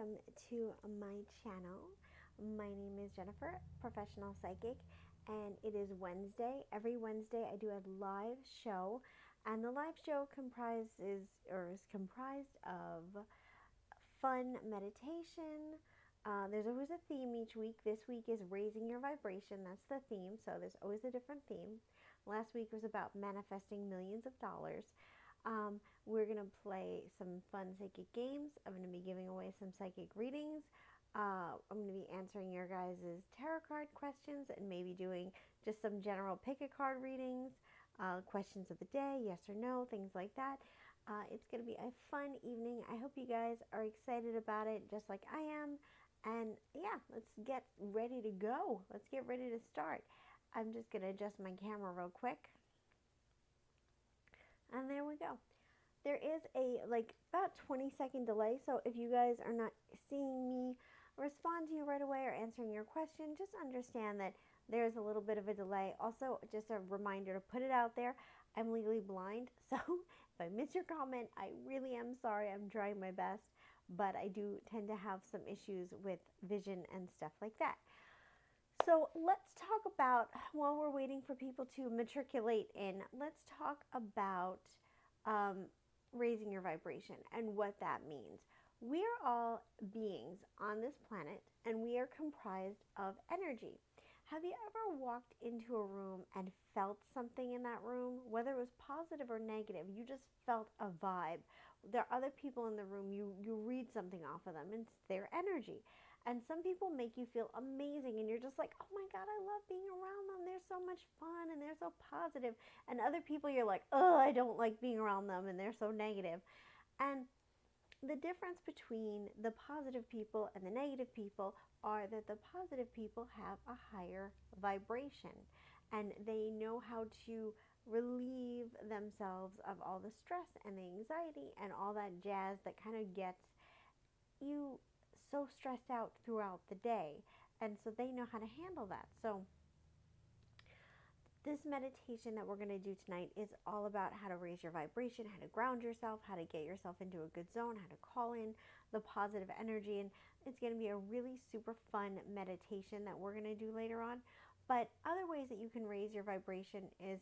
welcome to my channel. My name is Jennifer, professional psychic, and it is Wednesday. Every Wednesday I do a live show, and the live show is comprised of fun meditation. There's always a theme each week. This week is raising your vibration. That's the theme, so there's always a different theme. Last week was about manifesting millions of dollars. We're going to play some fun psychic games. I'm going to be giving away some psychic readings. I'm going to be answering your guys' tarot card questions and maybe doing just some general pick a card readings, questions of the day, yes or no, things like that. It's going to be a fun evening. I hope you guys are excited about it just like I am. And yeah, let's get ready to go. Let's get ready to start. I'm just going to adjust my camera real quick. And there we go. There is a about 20-second delay, so if you guys are not seeing me respond to you right away or answering your question, just understand that there's a little bit of a delay. Also, just a reminder to put it out there, I'm legally blind, so if I miss your comment, I really am sorry. I'm trying my best, but I do tend to have some issues with vision and stuff like that. So let's talk about, while we're waiting for people to matriculate in, let's talk about raising your vibration and what that means. We are all beings on this planet, and we are comprised of energy. Have you ever walked into a room and felt something in that room, whether it was positive or negative? You just felt a vibe. There are other people in the room, you read something off of them, and it's their energy. And some people make you feel amazing, and you're just like, oh my God, I love being around them. They're so much fun, and they're so positive. And other people, you're like, oh, I don't like being around them, and they're so negative. And the difference between the positive people and the negative people are that the positive people have a higher vibration, and they know how to relieve themselves of all the stress and the anxiety and all that jazz that kind of gets you so stressed out throughout the day. And so they know how to handle that. So this meditation that we're going to do tonight is all about how to raise your vibration, how to ground yourself, how to get yourself into a good zone, how to call in the positive energy. And it's going to be a really super fun meditation that we're going to do later on. But other ways that you can raise your vibration is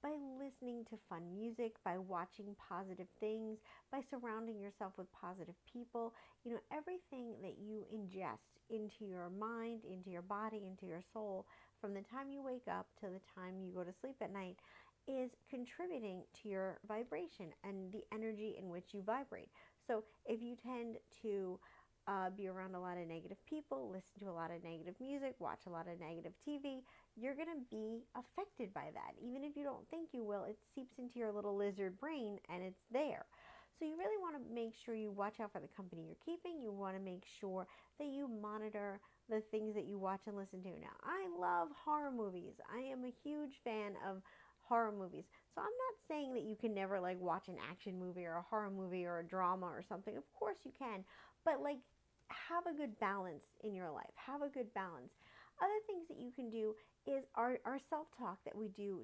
by listening to fun music, by watching positive things, by surrounding yourself with positive people. You know, everything that you ingest into your mind, into your body, into your soul, from the time you wake up to the time you go to sleep at night, is contributing to your vibration and the energy in which you vibrate. So if you tend to be around a lot of negative people, listen to a lot of negative music, watch a lot of negative TV, you're going to be affected by that. Even if you don't think you will, it seeps into your little lizard brain and it's there. So you really want to make sure you watch out for the company you're keeping. You want to make sure that you monitor the things that you watch and listen to. Now, I love horror movies. I am a huge fan of horror movies. So I'm not saying that you can never watch an action movie or a horror movie or a drama or something. Of course you can. But have a good balance in your life. Have a good balance. Other things that you can do is our self-talk that we do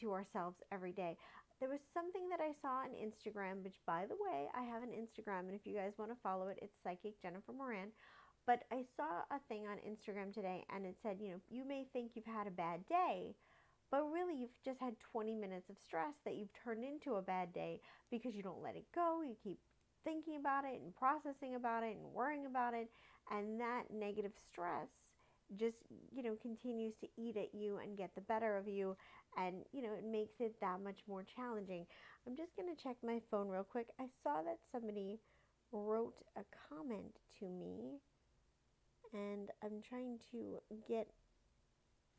to ourselves every day. There was something that I saw on Instagram, which, by the way, I have an Instagram, and if you guys want to follow it, it's Psychic Jennifer Moran. But I saw a thing on Instagram today, and it said, you may think you've had a bad day, but really you've just had 20 minutes of stress that you've turned into a bad day because you don't let it go. You keep thinking about it and processing about it and worrying about it, and that negative stress just continues to eat at you and get the better of you, and it makes it that much more challenging. I'm just going to check my phone real quick. I saw that somebody wrote a comment to me, and I'm trying to get,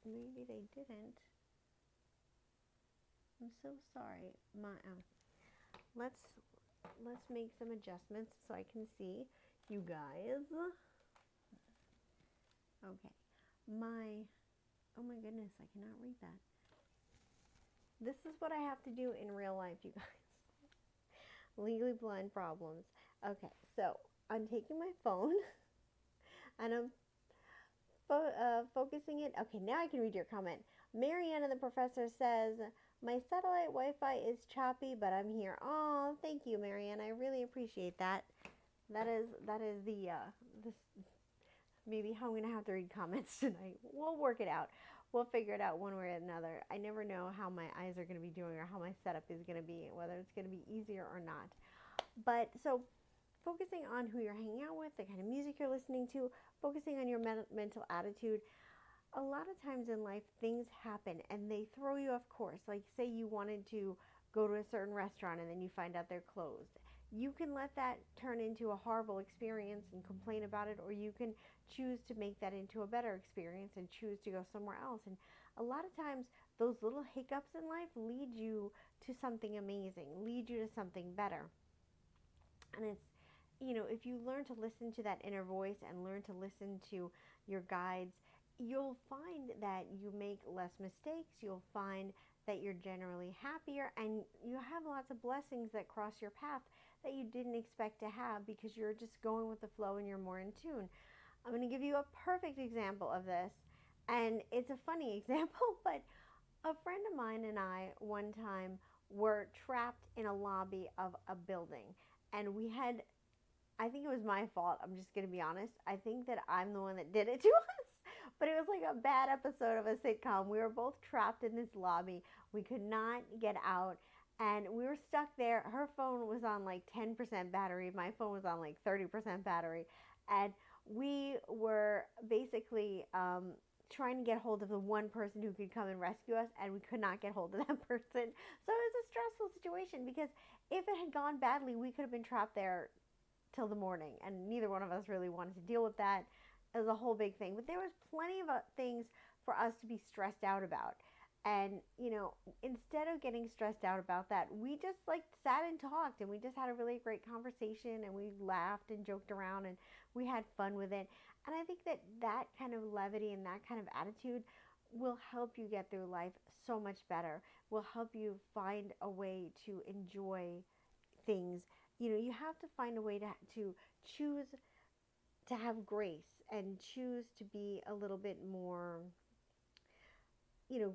maybe they didn't. I'm so sorry. Let's make some adjustments so I can see you guys. Okay. Oh my goodness, I cannot read that. This is what I have to do in real life, you guys. Legally blind problems. Okay, so I'm taking my phone and I'm focusing it. Okay, now I can read your comment. Marianne the professor says, my satellite Wi-Fi is choppy, but I'm here. Oh, thank you, Marianne. I really appreciate that. That is this maybe how I'm gonna have to read comments tonight. We'll work it out. We'll figure it out one way or another. I never know how my eyes are gonna be doing or how my setup is gonna be, whether it's gonna be easier or not. But so focusing on who you're hanging out with, the kind of music you're listening to, focusing on your mental attitude. A lot of times in life, things happen and they throw you off course. Like, say you wanted to go to a certain restaurant and then you find out they're closed. You can let that turn into a horrible experience and complain about it, or you can choose to make that into a better experience and choose to go somewhere else. And a lot of times, those little hiccups in life lead you to something amazing, lead you to something better. And it's, if you learn to listen to that inner voice and learn to listen to your guides, you'll find that you make less mistakes. You'll find that you're generally happier and you have lots of blessings that cross your path that you didn't expect to have because you're just going with the flow and you're more in tune. I'm going to give you a perfect example of this. And it's a funny example, but a friend of mine and I one time were trapped in a lobby of a building. And I think it was my fault. I'm just going to be honest. I think that I'm the one that did it to us. But it was like a bad episode of a sitcom. We were both trapped in this lobby. We could not get out. And we were stuck there. Her phone was on like 10% battery. My phone was on like 30% battery. And we were basically trying to get hold of the one person who could come and rescue us. And we could not get hold of that person. So it was a stressful situation because if it had gone badly, we could have been trapped there till the morning. And neither one of us really wanted to deal with that. It was a whole big thing. But there was plenty of things for us to be stressed out about. And, instead of getting stressed out about that, we just like sat and talked and we just had a really great conversation and we laughed and joked around and we had fun with it. And I think that that kind of levity and that kind of attitude will help you get through life so much better, will help you find a way to enjoy things. You have to find a way to choose to have grace and choose to be a little bit more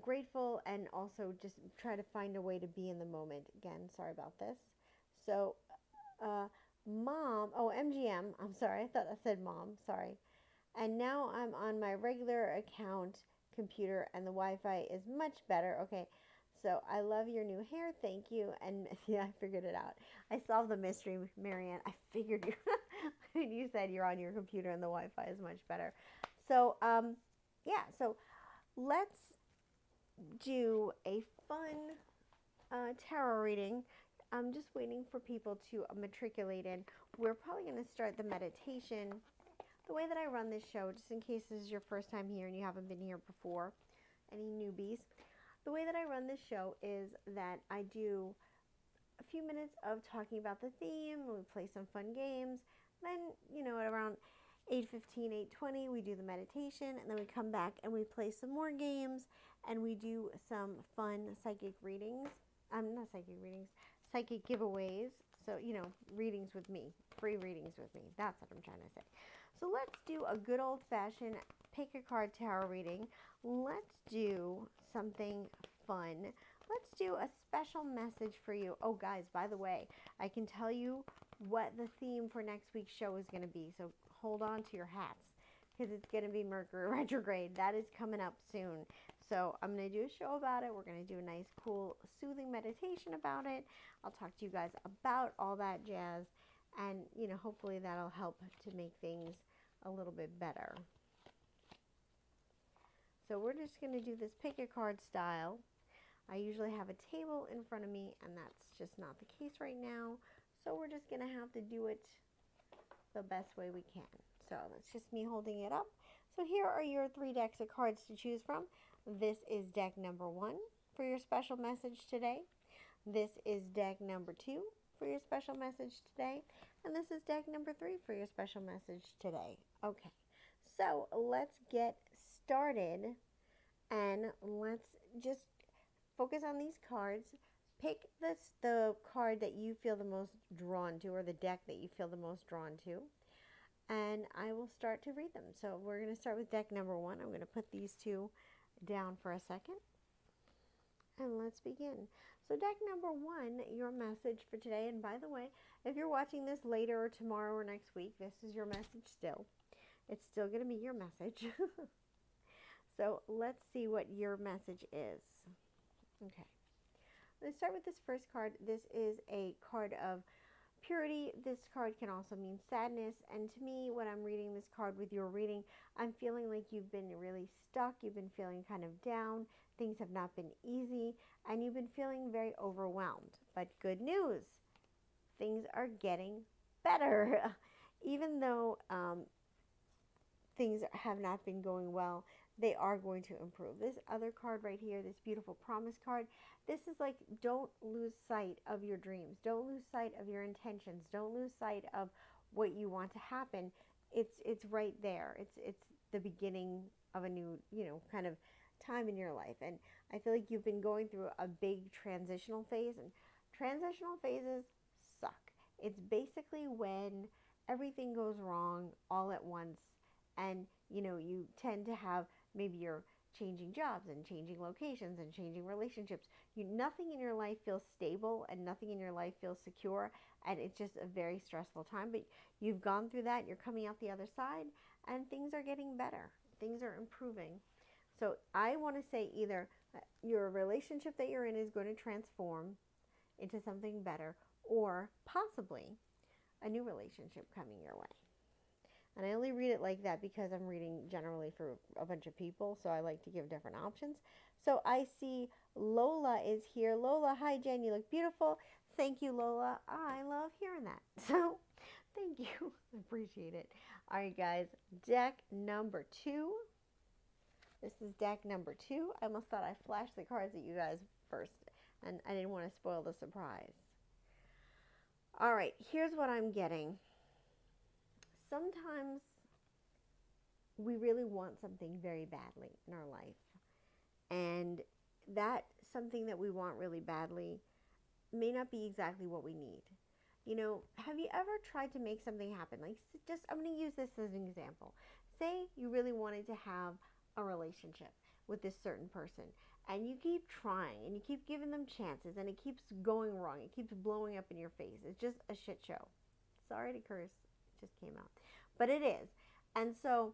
grateful, and also just try to find a way to be in the moment. Again, sorry about this. So, uh, MGM, I'm sorry, I thought I said mom, sorry. And now I'm on my regular account computer and the Wi-Fi is much better. Okay, so I love your new hair, thank you. And yeah, I figured it out. I solved the mystery, Marianne. I figured you, you said you're on your computer and the Wi-Fi is much better. So, yeah, so let's do a fun tarot reading. I'm just waiting for people to matriculate in. We're probably going to start the meditation. The way that I run this show, just in case this is your first time here and you haven't been here before, any newbies, the way that I run this show is that I do a few minutes of talking about the theme, we play some fun games, then, at around 8:15, 8:20, we do the meditation, and then we come back and we play some more games, and we do some fun psychic readings. Not psychic readings, psychic giveaways. So, readings with me, free readings with me. That's what I'm trying to say. So let's do a good old-fashioned pick a card tarot reading. Let's do something fun. Let's do a special message for you. Oh, guys, by the way, I can tell you what the theme for next week's show is going to be. So hold on to your hats because it's going to be Mercury retrograde. That is coming up soon. So I'm going to do a show about it. We're going to do a nice, cool, soothing meditation about it. I'll talk to you guys about all that jazz. And, hopefully that'll help to make things a little bit better. So we're just going to do this pick a card style. I usually have a table in front of me, and that's just not the case right now. So we're just going to have to do it the best way we can. So that's just me holding it up. So here are your 3 decks of cards to choose from. This is deck number 1 for your special message today. This is deck number 2 for your special message today. And this is deck number 3 for your special message today. Okay, so let's get started and let's just focus on these cards. Pick the card that you feel the most drawn to, or the deck that you feel the most drawn to, and I will start to read them. So we're going to start with deck number 1. I'm going to put these two down for a second, and let's begin. So deck number one, your message for today, and by the way, if you're watching this later or tomorrow or next week, this is your message still. It's still going to be your message. So let's see what your message is. Okay. Let's start with this first card. This is a card of purity. This card can also mean sadness. And to me, when I'm reading this card with your reading, I'm feeling like you've been really stuck. You've been feeling kind of down. Things have not been easy. And you've been feeling very overwhelmed. But good news, things are getting better. Even though things have not been going well, they are going to improve. This other card right here, this beautiful promise card, this is like, don't lose sight of your dreams. Don't lose sight of your intentions. Don't lose sight of what you want to happen. It's right there. It's the beginning of a new, kind of time in your life. And I feel like you've been going through a big transitional phase, and transitional phases suck. It's basically when everything goes wrong all at once, and you tend to have, maybe you're changing jobs and changing locations and changing relationships. Nothing in your life feels stable and nothing in your life feels secure, and it's just a very stressful time. But you've gone through that, you're coming out the other side, and things are getting better. Things are improving. So I want to say, either your relationship that you're in is going to transform into something better, or possibly a new relationship coming your way. And I only read it like that because I'm reading generally for a bunch of people, so I like to give different options. So I see Lola is here. Lola, hi Jen, you look beautiful. Thank you, Lola. I love hearing that. So thank you. I appreciate it. All right, guys, deck number 2. This is deck number 2. I almost thought I flashed the cards at you guys first, and I didn't want to spoil the surprise. All right, here's what I'm getting. Sometimes we really want something very badly in our life, and that something that we want really badly may not be exactly what we need. Have you ever tried to make something happen? Like, just, I'm going to use this as an example. Say you really wanted to have a relationship with this certain person, and you keep trying and you keep giving them chances, and it keeps going wrong. It keeps blowing up in your face. It's just a shit show. Sorry to curse. It just came out. But it is. And so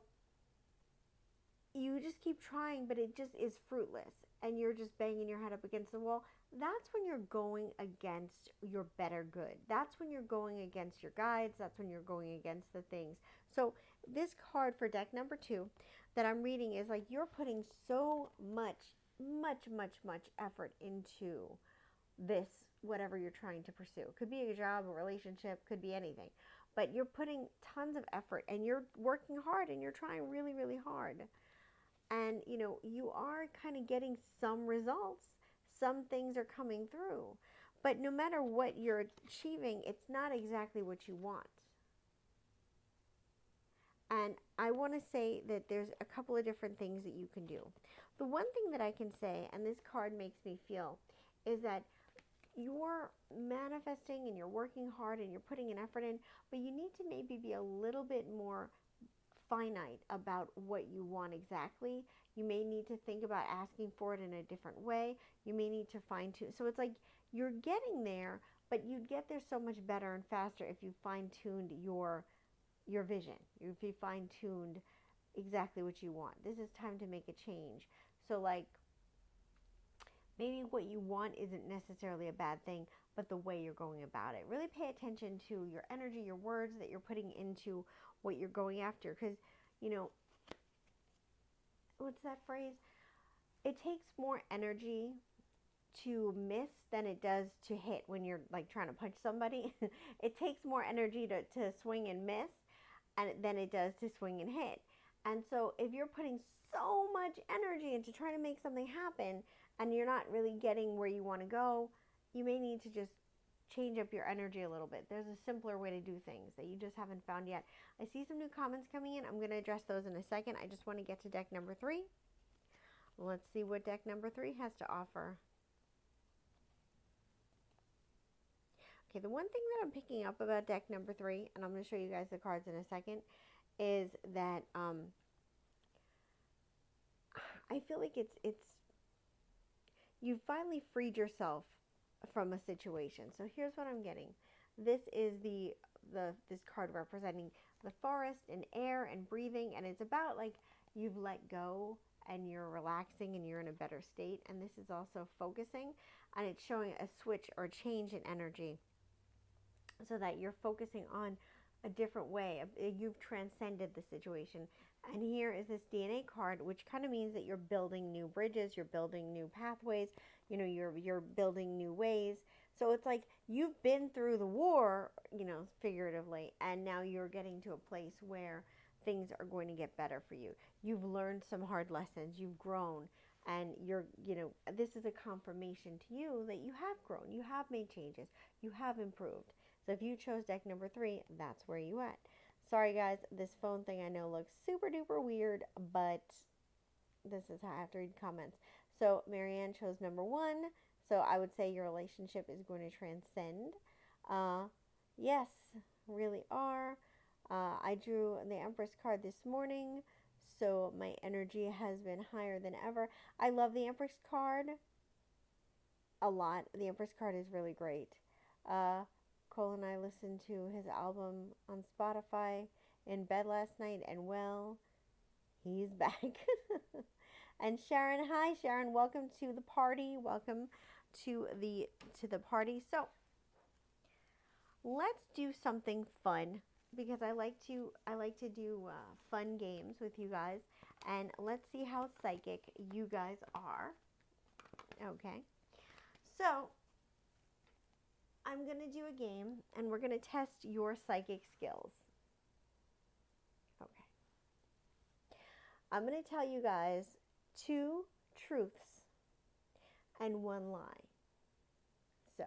you just keep trying, but it just is fruitless, and you're just banging your head up against the wall. That's when you're going against your better good. That's when you're going against your guides. That's when you're going against the things. So this card for deck number 2 that I'm reading is like, you're putting so much effort into this, whatever you're trying to pursue. Could be a job, a relationship, could be anything. But you're putting tons of effort, and you're working hard, and you're trying really, really hard. And, you are kind of getting some results. Some things are coming through. But no matter what you're achieving, it's not exactly what you want. And I want to say that there's a couple of different things that you can do. The one thing that I can say, and this card makes me feel, is that you're manifesting and you're working hard and you're putting an effort in, but you need to maybe be a little bit more finite about what you want exactly. You may need to think about asking for it in a different way. You may need to fine tune. So it's like you're getting there, but you'd get there so much better and faster if you fine tuned your vision. If you fine tuned exactly what you want. This is time to make a change. So like, maybe what you want isn't necessarily a bad thing, but the way you're going about it. Really pay attention to your energy, your words that you're putting into what you're going after. Because, what's that phrase? It takes more energy to miss than it does to hit when you're like trying to punch somebody. It takes more energy to swing and miss than it does to swing and hit. And so if you're putting so much energy into trying to make something happen, and you're not really getting where you want to go, you may need to just change up your energy a little bit. There's a simpler way to do things that you just haven't found yet. I see some new comments coming in. I'm going to address those in a second. I just want to get to deck number 3. Let's see what deck number 3 has to offer. Okay, the one thing that I'm picking up about deck number 3, and I'm going to show you guys the cards in a second, is that I feel like it's you finally freed yourself from a situation. So here's what I'm getting. This is this card representing the forest and air and breathing, and it's about like you've let go and you're relaxing and you're in a better state. And this is also focusing, and it's showing a switch or change in energy so that you're focusing on a different way. You've transcended the situation. And here is this DNA card, which kind of means that you're building new bridges, you're building new pathways, you're building new ways. So it's like you've been through the war, figuratively, and now you're getting to a place where things are going to get better for you. You've learned some hard lessons, you've grown, and this is a confirmation to you that you have grown, you have made changes, you have improved. So if you chose deck number 3, that's where you at. Sorry guys, this phone thing I know looks super duper weird, but this is how I have to read comments. So Marianne chose number 1. So I would say your relationship is going to transcend. Yes, really are. I drew the Empress card this morning, so my energy has been higher than ever. I love the Empress card a lot. The Empress card is really great. Cole and I listened to his album on Spotify in bed last night, and well, he's back. And Sharon, hi Sharon, welcome to the party. Welcome to the party. So let's do something fun, because I like to do fun games with you guys, and let's see how psychic you guys are. Okay, so I'm going to do a game, and we're going to test your psychic skills. Okay. I'm going to tell you guys 2 truths and 1 lie. So,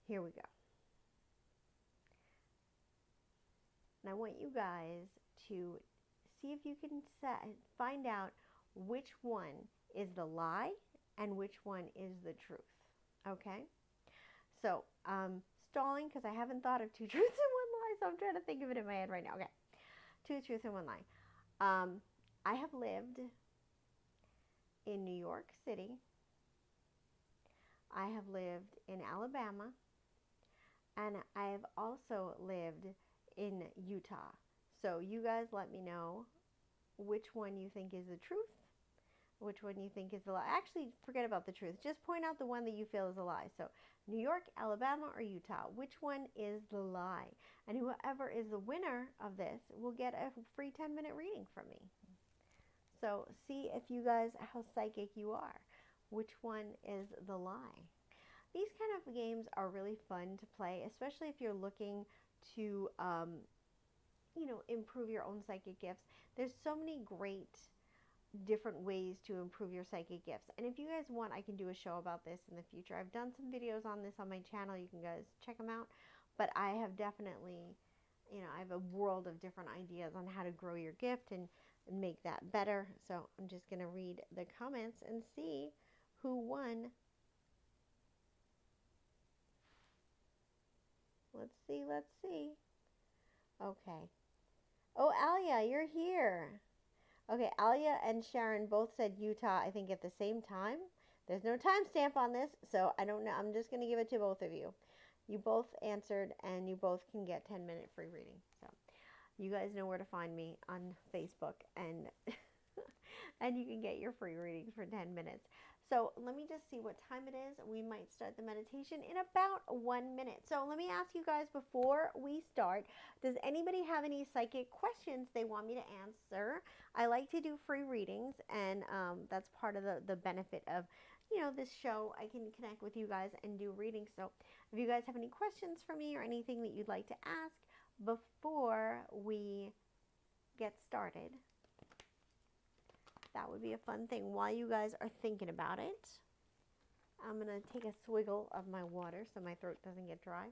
here we go. And I want you guys to see if you can find out which one is the lie and which one is the truth. Okay? So, stalling because I haven't thought of 2 truths and 1 lie, so I'm trying to think of it in my head right now. Okay. 2 truths and 1 lie. I have lived in New York City. I have lived in Alabama. And I have also lived in Utah. So you guys let me know which one you think is the truth, which one you think is the lie. Actually, forget about the truth. Just point out the one that you feel is a lie. So New York, Alabama, or Utah, which one is the lie? And whoever is the winner of this will get a free 10-minute reading from me. So see if you guys, how psychic you are. Which one is the lie? These kind of games are really fun to play, especially if you're looking to, improve your own psychic gifts. There's so many great different ways to improve your psychic gifts. And if you guys want, I can do a show about this in the future. I've done some videos on this on my channel. You can guys check them out. But I have definitely, I have a world of different ideas on how to grow your gift and make that better. So I'm just going to read the comments and see who won. Let's see. Okay. Oh, Alia, you're here. Okay, Alia and Sharon both said Utah, I think, at the same time. There's no timestamp on this, so I don't know. I'm just going to give it to both of you. You both answered, and you both can get 10-minute free reading. So you guys know where to find me on Facebook, and and you can get your free readings for 10 minutes. So let me just see what time it is. We might start the meditation in about 1 minute. So let me ask you guys before we start, does anybody have any psychic questions they want me to answer? I like to do free readings, and that's part of the benefit of, this show. I can connect with you guys and do readings. So if you guys have any questions for me or anything that you'd like to ask before we get started, that would be a fun thing while you guys are thinking about it. I'm going to take a swiggle of my water so my throat doesn't get dry.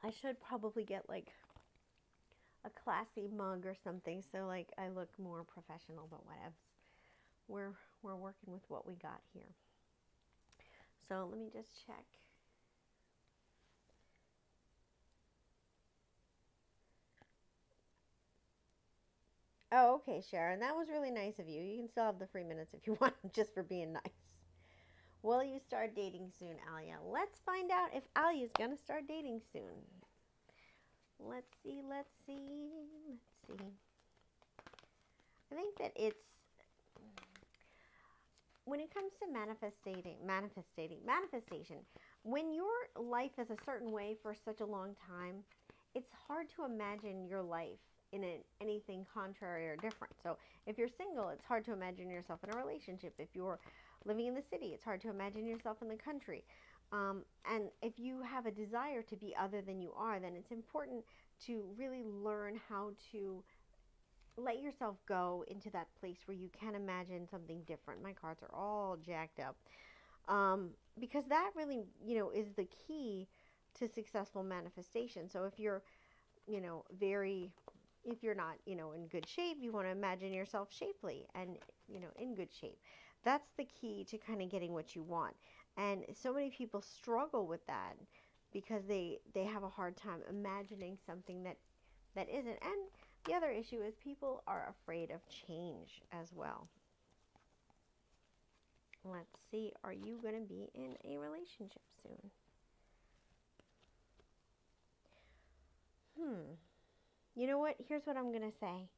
I should probably get like a classy mug or something so like I look more professional, but whatevs. We're working with what we got here. So let me just check. Oh, okay, Sharon. That was really nice of you. You can still have the free minutes if you want, just for being nice. Will you start dating soon, Alia? Let's find out if Alia is going to start dating soon. Let's see, let's see, let's see. I think that it's when it comes to manifestation, when your life is a certain way for such a long time, it's hard to imagine your life in anything contrary or different. So if you're single, it's hard to imagine yourself in a relationship. If you're living in the city, it's hard to imagine yourself in the country. And if you have a desire to be other than you are, then it's important to really learn how to let yourself go into that place where you can imagine something different. My cards are all jacked up. Because that really, is the key to successful manifestation. So if you're, if you're not, in good shape, you want to imagine yourself shapely and, in good shape. That's the key to kind of getting what you want. And so many people struggle with that because they have a hard time imagining something that isn't. And the other issue is people are afraid of change as well. Let's see, are you going to be in a relationship soon? You know what? Here's what I'm going to say.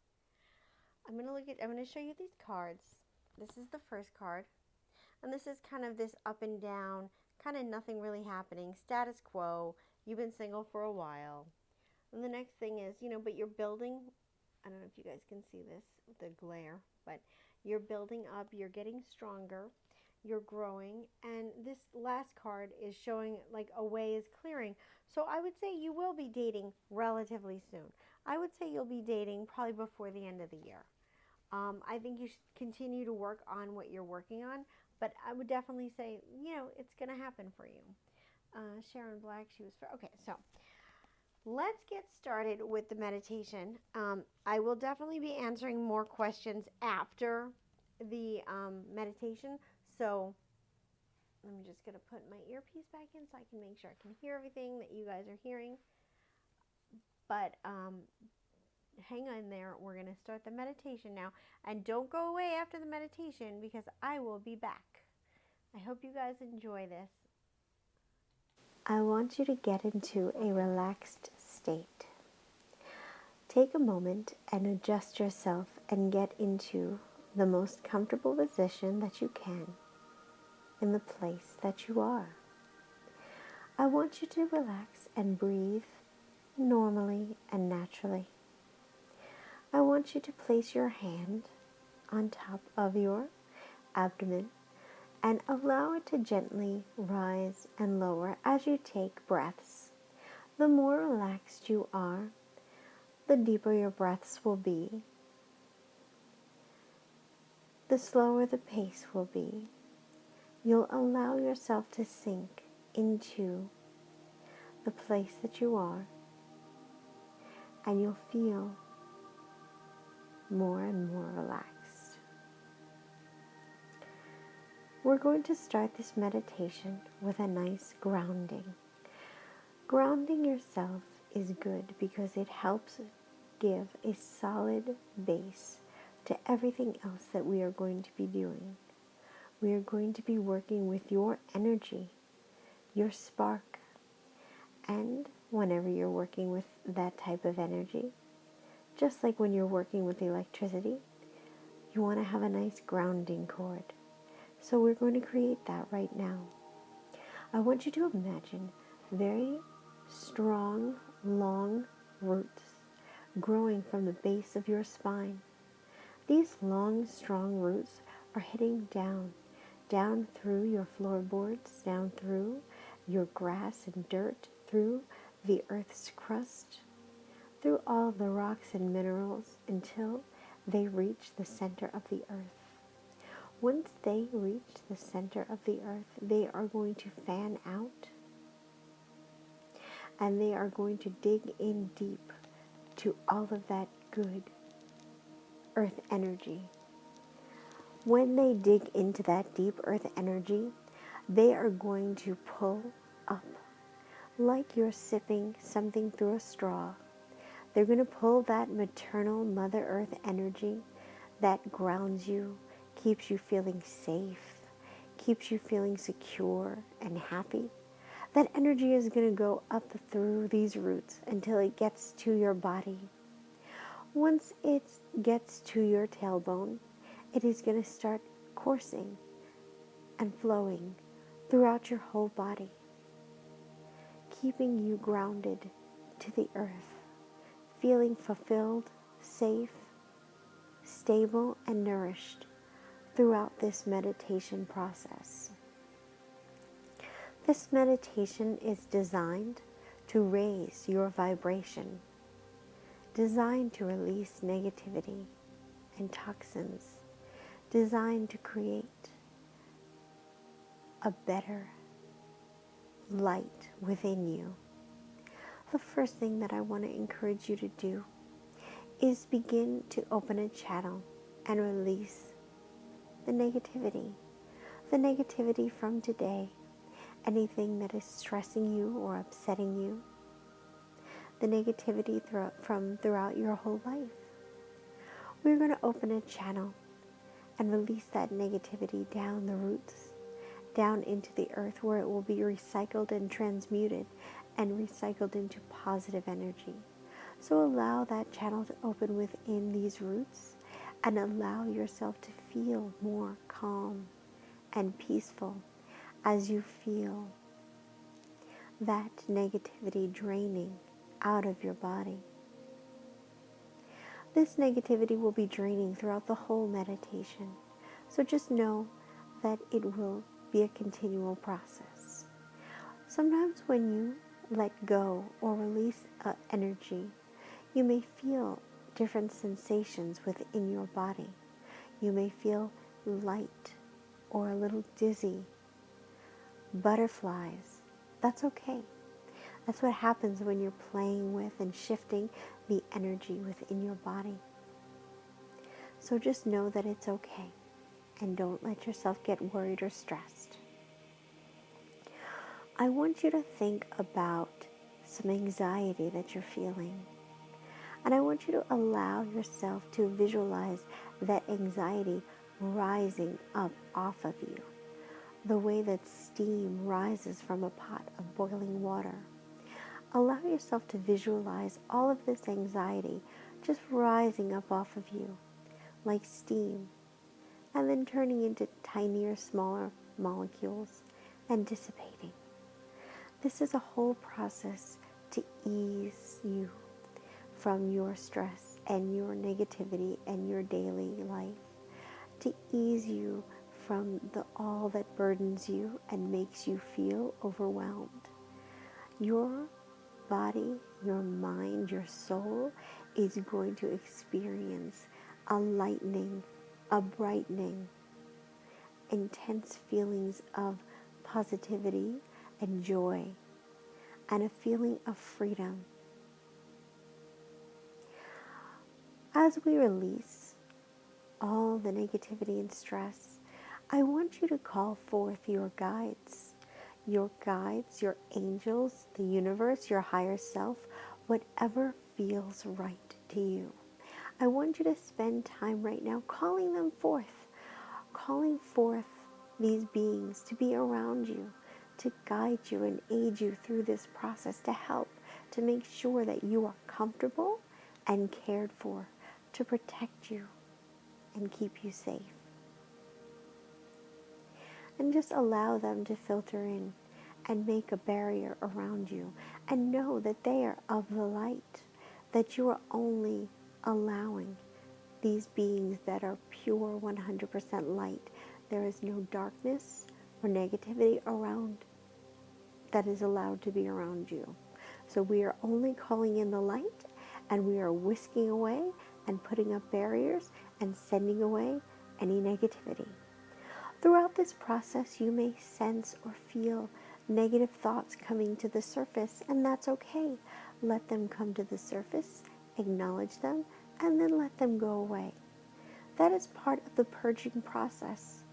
I'm going to show you these cards. This is the first card. And this is kind of this up and down, kind of nothing really happening, status quo. You've been single for a while. And the next thing is, but you're building. I don't know if you guys can see this, the glare, but you're building up, you're getting stronger, you're growing, and this last card is showing like a way is clearing. So I would say you will be dating relatively soon. I would say you'll be dating probably before the end of the year. I think you should continue to work on what you're working on, but I would definitely say, it's going to happen for you. Sharon Black, she was, okay, so let's get started with the meditation. I will definitely be answering more questions after the meditation. So I'm just going to put my earpiece back in so I can make sure I can hear everything that you guys are hearing. But hang on there. We're going to start the meditation now. And don't go away after the meditation because I will be back. I hope you guys enjoy this. I want you to get into a relaxed state. Take a moment and adjust yourself and get into the most comfortable position that you can in the place that you are. I want you to relax and breathe normally and naturally. I want you to place your hand on top of your abdomen and allow it to gently rise and lower as you take breaths. The more relaxed you are, the deeper your breaths will be, the slower the pace will be. You'll allow yourself to sink into the place that you are, and you'll feel more and more relaxed. We're going to start this meditation with a nice grounding. Grounding yourself is good because it helps give a solid base to everything else that we are going to be doing. We are going to be working with your energy, your spark, and whenever you're working with that type of energy, just like when you're working with electricity, you want to have a nice grounding cord. So we're going to create that right now. I want you to imagine very strong, long roots growing from the base of your spine. These long, strong roots are heading down through your floorboards, down through your grass and dirt, through the earth's crust, through all the rocks and minerals until they reach the center of the earth. Once they reach the center of the earth, they are going to fan out and they are going to dig in deep to all of that good earth energy. When they dig into that deep earth energy, they are going to pull up like you're sipping something through a straw. They're going to pull that maternal Mother Earth energy that grounds you, keeps you feeling safe, keeps you feeling secure and happy. That energy is going to go up through these roots until it gets to your body. Once it gets to your tailbone, it is going to start coursing and flowing throughout your whole body, keeping you grounded to the earth, feeling fulfilled, safe, stable, and nourished throughout this meditation process. This meditation is designed to raise your vibration, designed to release negativity and toxins, designed to create a better light within you. The first thing that I want to encourage you to do is begin to open a channel and release the negativity. The negativity from today, anything that is stressing you or upsetting you, the negativity throughout your whole life. We're going to open a channel and release that negativity down the roots, down into the earth, where it will be recycled and transmuted and recycled into positive energy. So allow that channel to open within these roots and allow yourself to feel more calm and peaceful as you feel that negativity draining out of your body. This negativity will be draining throughout the whole meditation. So just know that it will be a continual process. Sometimes when you let go or release energy, you may feel different sensations within your body. You may feel light or a little dizzy, butterflies. That's okay. That's what happens when you're playing with and shifting the energy within your body. So just know that it's okay, and don't let yourself get worried or stressed. I want you to think about some anxiety that you're feeling. And I want you to allow yourself to visualize that anxiety rising up off of you, the way that steam rises from a pot of boiling water. Allow yourself to visualize all of this anxiety just rising up off of you like steam, and then turning into tinier, smaller molecules and dissipating. This is a whole process to ease you from your stress and your negativity and your daily life, to ease you from all that burdens you and makes you feel overwhelmed. Your body, your mind, your soul is going to experience a lightening, a brightening, intense feelings of positivity and joy, and a feeling of freedom. As we release all the negativity and stress, I want you to call forth your guides, your angels, the universe, your higher self, whatever feels right to you. I want you to spend time right now calling them forth, calling forth these beings to be around you, to guide you and aid you through this process, to help, to make sure that you are comfortable and cared for, to protect you and keep you safe. And just allow them to filter in and make a barrier around you, and know that they are of the light, that you are only allowing these beings that are pure 100% light. There is no darkness or negativity around that is allowed to be around you. So we are only calling in the light, and we are whisking away and putting up barriers and sending away any negativity. Throughout this process, you may sense or feel negative thoughts coming to the surface, and that's okay. Let them come to the surface, acknowledge them, and then let them go away. That is part of the purging process.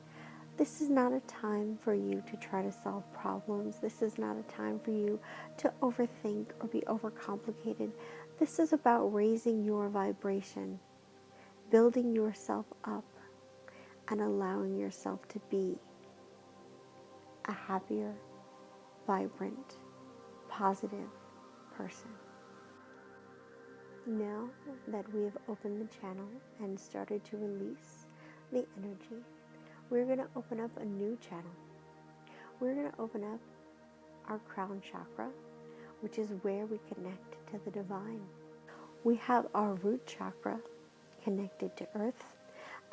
This is not a time for you to try to solve problems. This is not a time for you to overthink or be overcomplicated. This is about raising your vibration, building yourself up, and allowing yourself to be a happier, vibrant, positive person. Now that we have opened the channel and started to release the energy, we're going to open up a new channel. We're going to open up our crown chakra, which is where we connect to the divine. We have our root chakra connected to earth,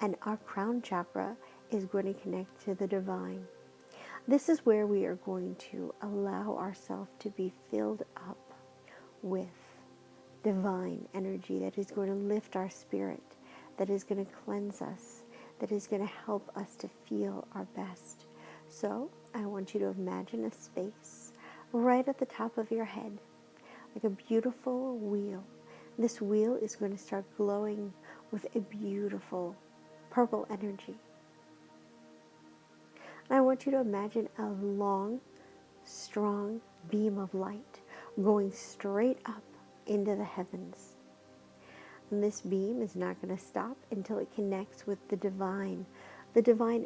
and our crown chakra is going to connect to the divine. This is where we are going to allow ourselves to be filled up with divine energy that is going to lift our spirit, that is going to cleanse us, that is going to help us to feel our best. So I want you to imagine a space right at the top of your head, like a beautiful wheel. This wheel is going to start glowing with a beautiful purple energy. And I want you to imagine a long, strong beam of light going straight up into the heavens. And this beam is not going to stop until it connects with the divine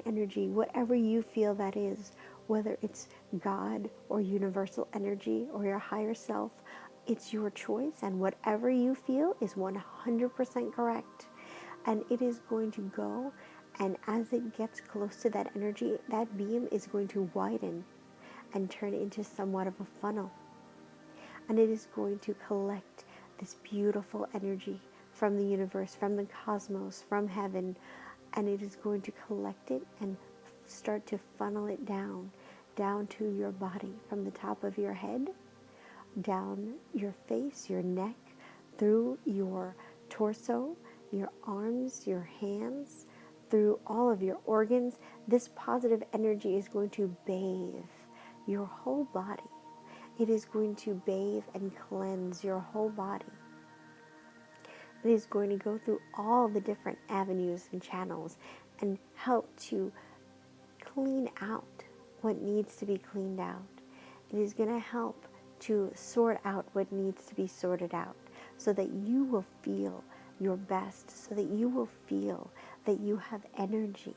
energy, whatever you feel that is, whether it's God or universal energy or your higher self. It's your choice, and whatever you feel is 100% correct. And it is going to go, and as it gets close to that energy, that beam is going to widen and turn into somewhat of a funnel. And it is going to collect this beautiful energy from the universe, from the cosmos, from heaven, and it is going to collect it and start to funnel it down to your body, from the top of your head, down your face, your neck, through your torso, your arms, your hands, through all of your organs. This positive energy is going to bathe your whole body. It is going to bathe and cleanse your whole body. It is going to go through all the different avenues and channels and help to clean out what needs to be cleaned out. It is going to help to sort out what needs to be sorted out, so that you will feel your best, so that you will feel that you have energy,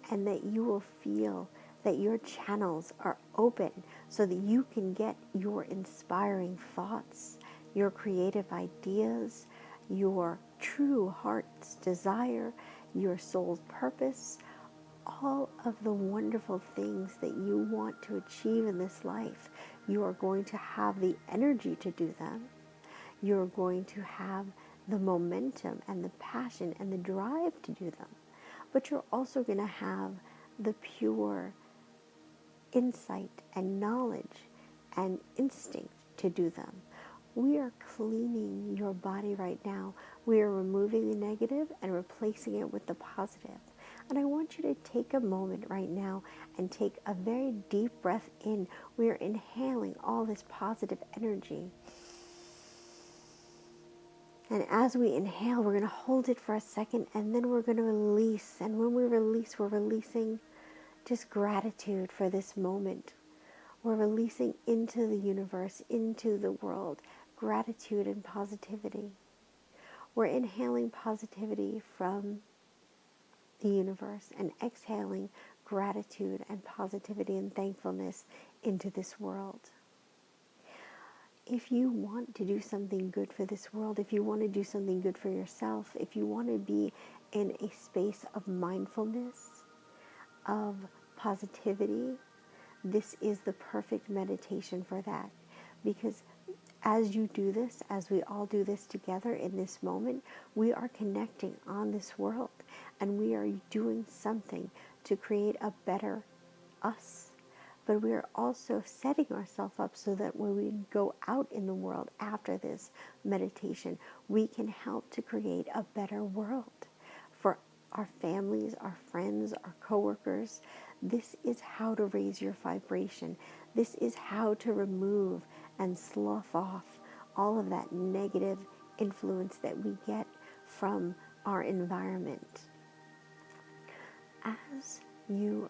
and that you will feel that your channels are open, so that you can get your inspiring thoughts, your creative ideas, your true heart's desire, your soul's purpose, all of the wonderful things that you want to achieve in this life. You are going to have the energy to do them. You're going to have the momentum and the passion and the drive to do them. But you're also going to have the pure insight and knowledge and instinct to do them. We are cleaning your body right now. We are removing the negative and replacing it with the positive. And I want you to take a moment right now and take a very deep breath in. We are inhaling all this positive energy. And as we inhale, we're going to hold it for a second, and then we're going to release. And when we release, we're releasing just gratitude for this moment. We're releasing into the universe, into the world, gratitude and positivity. We're inhaling positivity from the universe and exhaling gratitude and positivity and thankfulness into this world. If you want to do something good for this world, if you want to do something good for yourself, if you want to be in a space of mindfulness, of positivity, this is the perfect meditation for that. Because as you do this, as we all do this together in this moment, we are connecting on this world, and we are doing something to create a better us. But we are also setting ourselves up so that when we go out in the world after this meditation, we can help to create a better world for our families, our friends, our coworkers. This is how to raise your vibration. This is how to remove and slough off all of that negative influence that we get from our environment. As you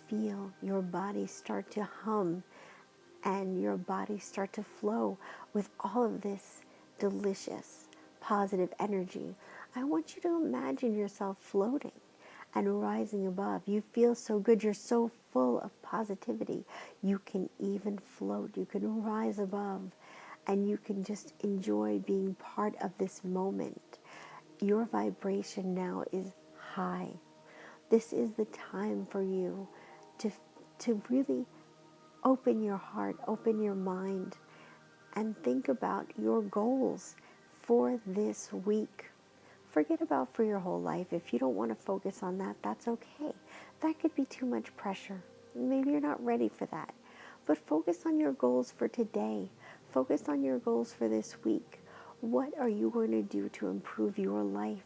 feel your body start to hum and your body start to flow with all of this delicious, positive energy. I want you to imagine yourself floating and rising above. You feel so good. You're so full of positivity. You can even float. You can rise above and you can just enjoy being part of this moment. Your vibration now is high. This is the time for you to really open your heart, open your mind, and think about your goals for this week. Forget about for your whole life. If you don't want to focus on that, that's okay. That could be too much pressure. Maybe you're not ready for that. But focus on your goals for today. Focus on your goals for this week. What are you going to do to improve your life?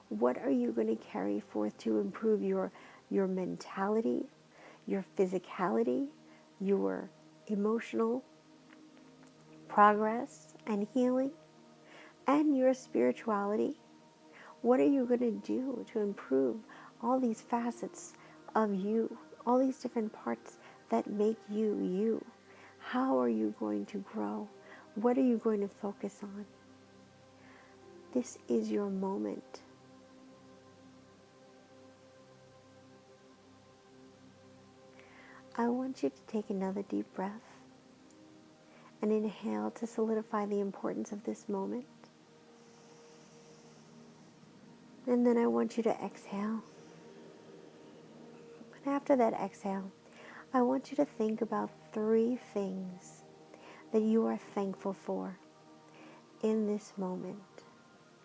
What are you going to carry forth to improve your mentality, your physicality, your emotional progress and healing, and your spirituality? What are you going to do to improve all these facets of you, all these different parts that make you you? How are you going to grow? What are you going to focus on? This is your moment. I want you to take another deep breath and inhale to solidify the importance of this moment. And then I want you to exhale. And after that exhale, I want you to think about 3 things that you are thankful for in this moment.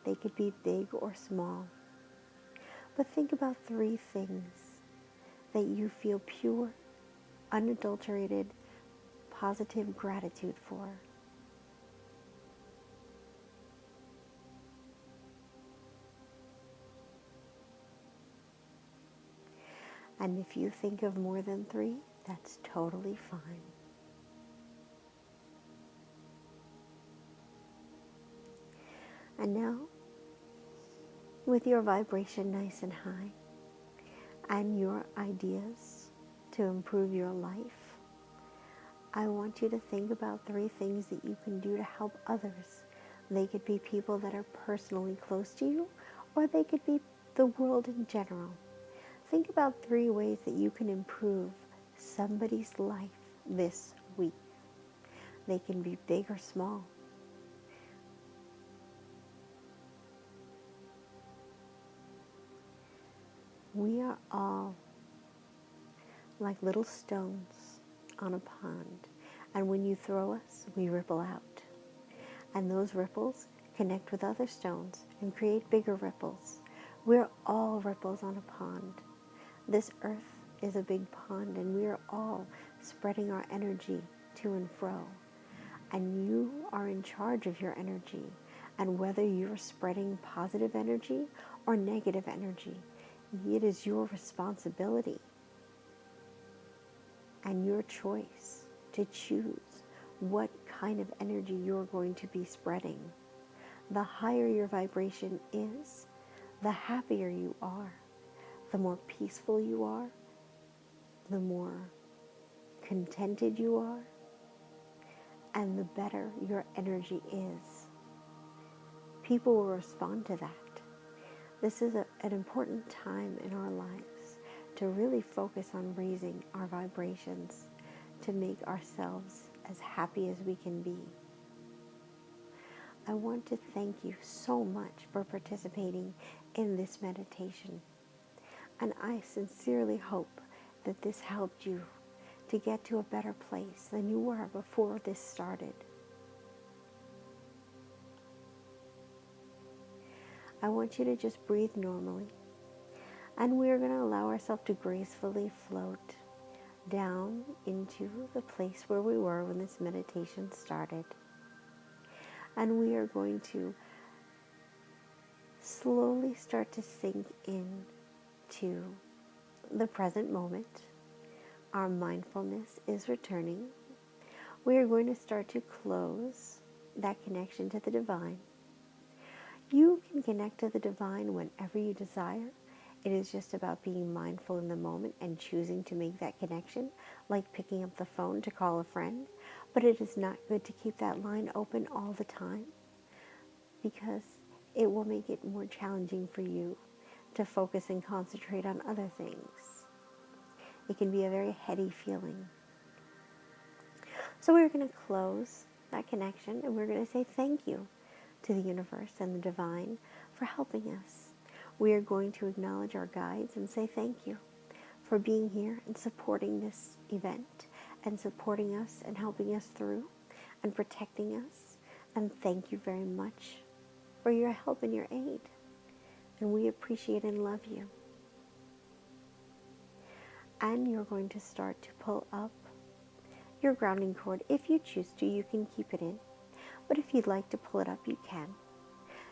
They could be big or small. But think about 3 things that you feel pure, unadulterated, positive gratitude for. And if you think of more than 3, that's totally fine. And now, with your vibration nice and high and your ideas to improve your life, I want you to think about 3 things that you can do to help others. They could be people that are personally close to you, or they could be the world in general. Think about 3 ways that you can improve somebody's life this week. They can be big or small. We are all like little stones on a pond, and when you throw us, we ripple out. And those ripples connect with other stones and create bigger ripples. We're all ripples on a pond. This earth is a big pond, and we are all spreading our energy to and fro. And you are in charge of your energy. And whether you're spreading positive energy or negative energy, it is your responsibility and your choice to choose what kind of energy you're going to be spreading. The higher your vibration is, the happier you are, the more peaceful you are, the more contented you are, and the better your energy is. People will respond to that. This is an important time in our lives to really focus on raising our vibrations, to make ourselves as happy as we can be. I want to thank you so much for participating in this meditation. And I sincerely hope that this helped you to get to a better place than you were before this started. I want you to just breathe normally. And we're going to allow ourselves to gracefully float down into the place where we were when this meditation started. And we are going to slowly start to sink in to the present moment. Our mindfulness is returning. We are going to start to close that connection to the divine. You can connect to the divine whenever you desire. It is just about being mindful in the moment and choosing to make that connection, like picking up the phone to call a friend. But it is not good to keep that line open all the time. because it will make it more challenging for you to focus and concentrate on other things. It can be a very heady feeling. So we're going to close that connection and we're going to say thank you to the universe and the divine for helping us. We are going to acknowledge our guides and say thank you for being here and supporting this event and supporting us and helping us through and protecting us. And thank you very much for your help and your aid. And we appreciate and love you. And you're going to start to pull up your grounding cord. If you choose to, you can keep it in. But if you'd like to pull it up, you can.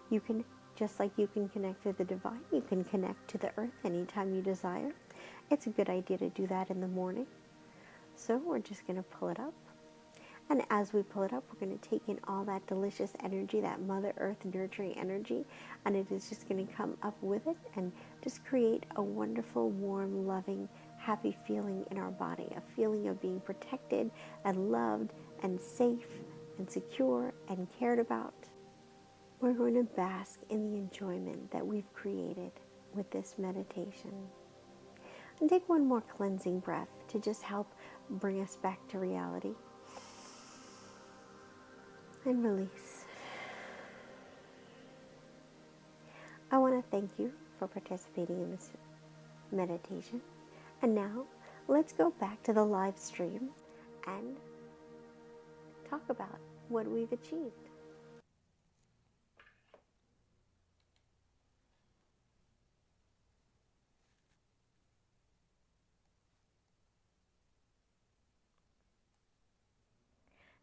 You can, just like you can connect to the divine, you can connect to the earth anytime you desire. It's a good idea to do that in the morning. So we're just going to pull it up. And as we pull it up, we're going to take in all that delicious energy, that Mother Earth nurturing energy, and it is just going to come up with it and just create a wonderful, warm, loving, happy feeling in our body, a feeling of being protected and loved and safe and secure and cared about. We're going to bask in the enjoyment that we've created with this meditation. And take one more cleansing breath to just help bring us back to reality. And release. I want to thank you for participating in this meditation. And now, let's go back to the live stream and talk about what we've achieved.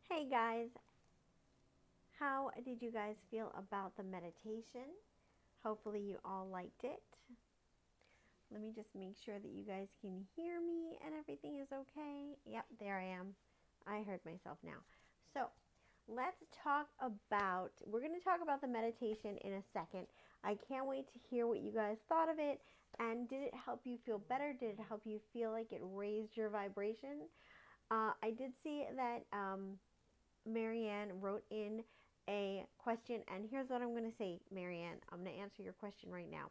Hey guys, how did you guys feel about the meditation? Hopefully you all liked it. Let me just make sure that you guys can hear me and everything is okay. Yep, there I am. I heard myself now. So let's talk about, we're going to talk about the meditation in a second. I can't wait to hear what you guys thought of it. And did it help you feel better? Did it help you feel like it raised your vibration? I did see that Marianne wrote in a question, and here's what I'm going to say, Marianne. I'm going to answer your question right now.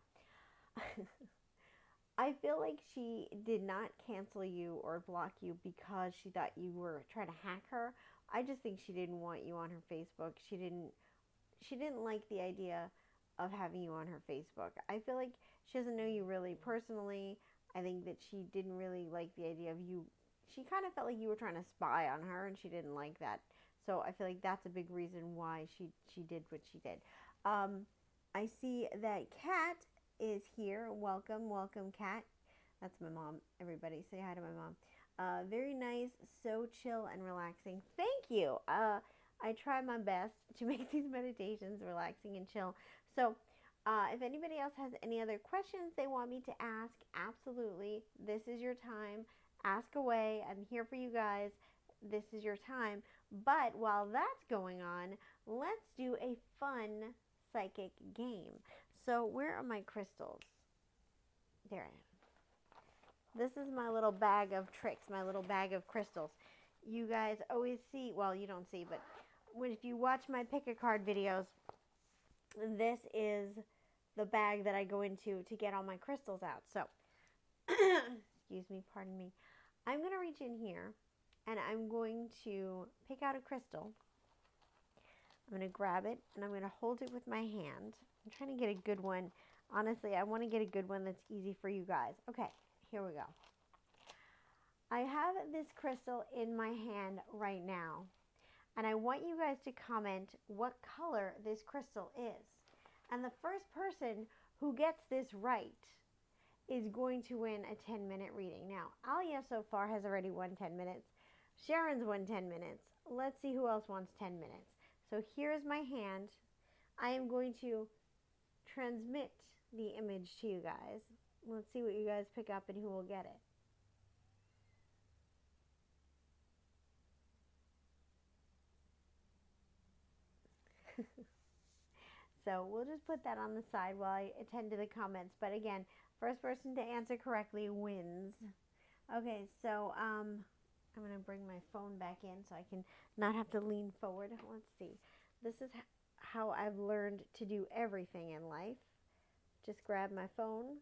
I feel like she did not cancel you or block you because she thought you were trying to hack her. I just think she didn't want you on her Facebook. She didn't like the idea of having you on her Facebook. I feel like she doesn't know you really personally. I think that she didn't really like the idea of you. She kind of felt like you were trying to spy on her, and she didn't like that. So I feel like that's a big reason why she did what she did. I see that Kat is here. Welcome, welcome, Kat. That's my mom. Everybody say hi to my mom. Very nice, so chill and relaxing. Thank you. I try my best to make these meditations relaxing and chill. So if anybody else has any other questions they want me to ask, absolutely, this is your time. Ask away. I'm here for you guys. This is your time. But while that's going on, let's do a fun psychic game. So where are my crystals? There I am. This is my little bag of tricks, my little bag of crystals. You guys always see, well, you don't see, but if you watch my pick a card videos, this is the bag that I go into to get all my crystals out. So, excuse me, pardon me. I'm going to reach in here and I'm going to pick out a crystal. I'm going to grab it and I'm going to hold it with my hand. I'm trying to get a good one. Honestly, I want to get a good one that's easy for you guys. Okay, here we go. I have this crystal in my hand right now. And I want you guys to comment what color this crystal is. And the first person who gets this right is going to win a 10-minute reading. Now, Alia so far has already won 10 minutes. Sharon's won 10 minutes. Let's see who else wants 10 minutes. So here's my hand. I am going to transmit the image to you guys. Let's see what you guys pick up and who will get it. So we'll just put that on the side while I attend to the comments. But again, first person to answer correctly wins. Okay, so I'm going to bring my phone back in so I can not have to lean forward. Let's see. This is how I've learned to do everything in life. Just grab my phone,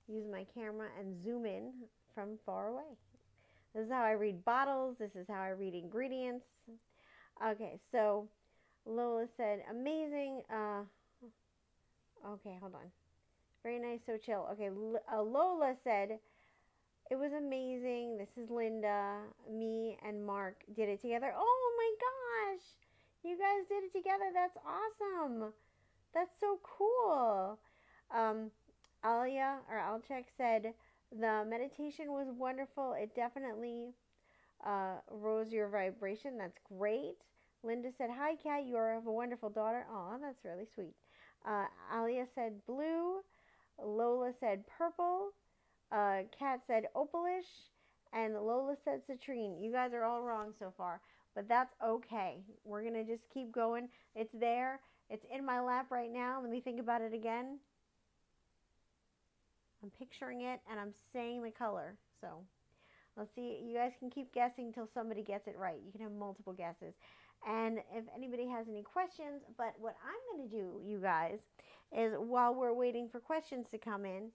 use my camera, and zoom in from far away. This is how I read bottles. This is how I read ingredients. Okay, so Lola said, amazing. Okay, hold on. Very nice, so chill. Okay, Lola said, it was amazing. This is Linda. Me and Mark did it together. Oh my gosh. You guys did it together. That's awesome. That's so cool. Um, Alia or Alchek said, the meditation was wonderful. It definitely rose your vibration. That's great. Linda said, hi, Kat. You have a wonderful daughter. Oh, that's really sweet. Alia said blue. Lola said purple. Kat said opalish. And Lola said citrine. You guys are all wrong so far, but that's okay. We're going to just keep going. It's there. It's in my lap right now. Let me think about it again. I'm picturing it and I'm saying the color. So let's see. You guys can keep guessing till somebody gets it right. You can have multiple guesses. And if anybody has any questions, but what I'm going to do, you guys, is while we're waiting for questions to come in,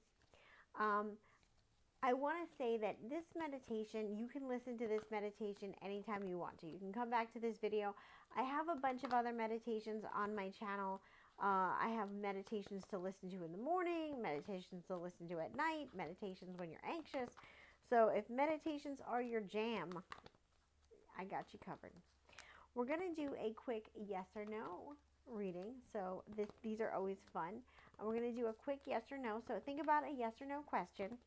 I want to say that this meditation, you can listen to this meditation anytime you want to. You can come back to this video. I have a bunch of other meditations on my channel. I have meditations to listen to in the morning, meditations to listen to at night, meditations when you're anxious. So if meditations are your jam, I got you covered. We're going to do a quick yes or no reading. So these are always fun. And we're going to do a quick yes or no. So think about a yes or no question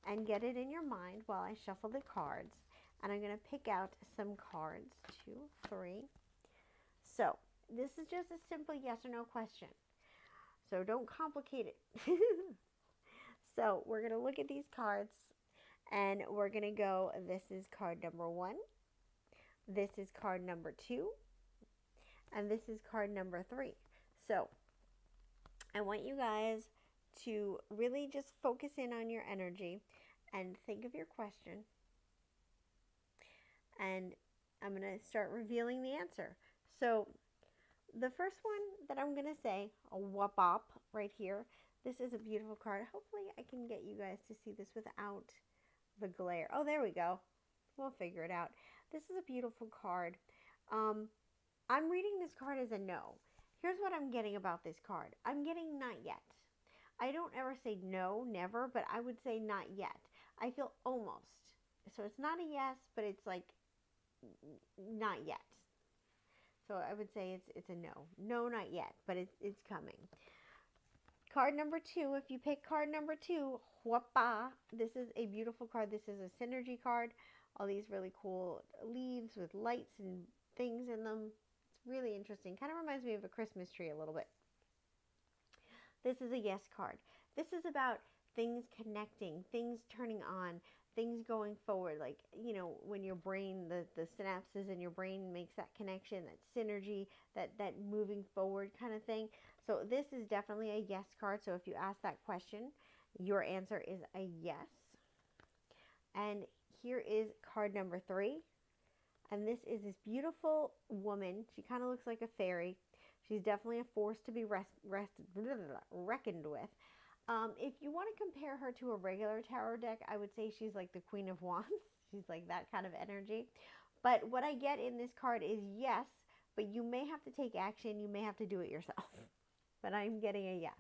and get it in your mind while I shuffle the cards. And I'm going to pick out some cards. 2, 3. So this is just a simple yes or no question. So don't complicate it. So we're going to look at these cards and we're going to go, this is card number 1. This is card number 2. And this is card number 3. So I want you guys to really just focus in on your energy and think of your question. And I'm going to start revealing the answer. So the first one that I'm going to say, a whoop-op right here. This is a beautiful card. Hopefully I can get you guys to see this without the glare. Oh, there we go. We'll figure it out. This is a beautiful card. I'm reading this card as a no. Here's what I'm getting about this card. I'm getting not yet. I don't ever say no, never, but I would say not yet. I feel almost. So it's not a yes, but it's like not yet. So I would say it's a no. No, not yet, but it's coming. Card number 2, if you pick card number 2, whoop-a, this is a beautiful card. This is a synergy card. All these really cool leaves with lights and things in them. It's really interesting. Kind of reminds me of a Christmas tree a little bit. This is a yes card. This is about things connecting, things turning on, things going forward. Like, you know, when your brain, the synapses in your brain makes that connection, that synergy, that moving forward kind of thing. So this is definitely a yes card. So if you ask that question, your answer is a yes. And here is card number 3. And this is this beautiful woman. She kind of looks like a fairy. She's definitely a force to be reckoned with. If you want to compare her to a regular tarot deck, I would say she's like the Queen of Wands. She's like that kind of energy. But what I get in this card is yes, but you may have to take action. You may have to do it yourself. But I'm getting a yes.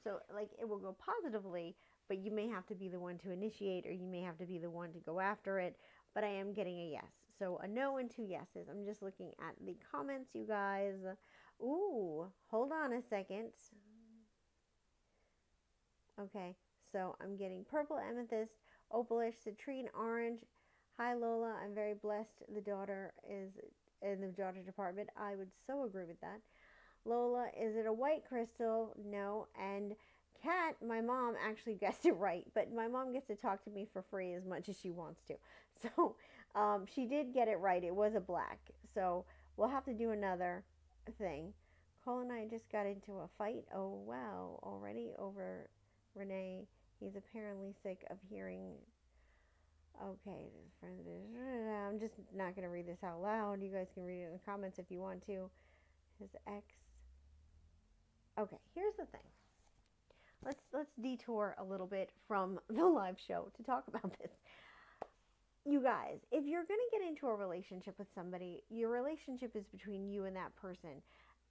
So like it will go positively, but you may have to be the one to initiate, or you may have to be the one to go after it. But I am getting a yes. So a no and 2 yeses. I'm just looking at the comments, you guys. Ooh, hold on a second. Okay, so I'm getting purple amethyst, opalish, citrine, orange. Hi Lola, I'm very blessed. The daughter is in the daughter department. I would so agree with that. Lola, is it a white crystal? No. And Kat, my mom actually guessed it right, but my mom gets to talk to me for free as much as she wants to. So she did get it right. It was a black. So we'll have to do another thing. Cole and I just got into a fight. Oh, wow. Already over Renee. He's apparently sick of hearing. Okay. I'm just not going to read this out loud. You guys can read it in the comments if you want to. His ex. Okay, here's the thing. Let's detour a little bit from the live show to talk about this. You guys, if you're going to get into a relationship with somebody, your relationship is between you and that person.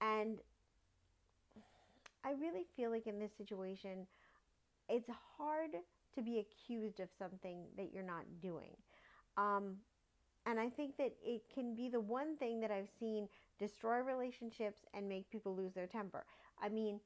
And I really feel like in this situation, it's hard to be accused of something that you're not doing. And I think that it can be the one thing that I've seen destroy relationships and make people lose their temper. I mean,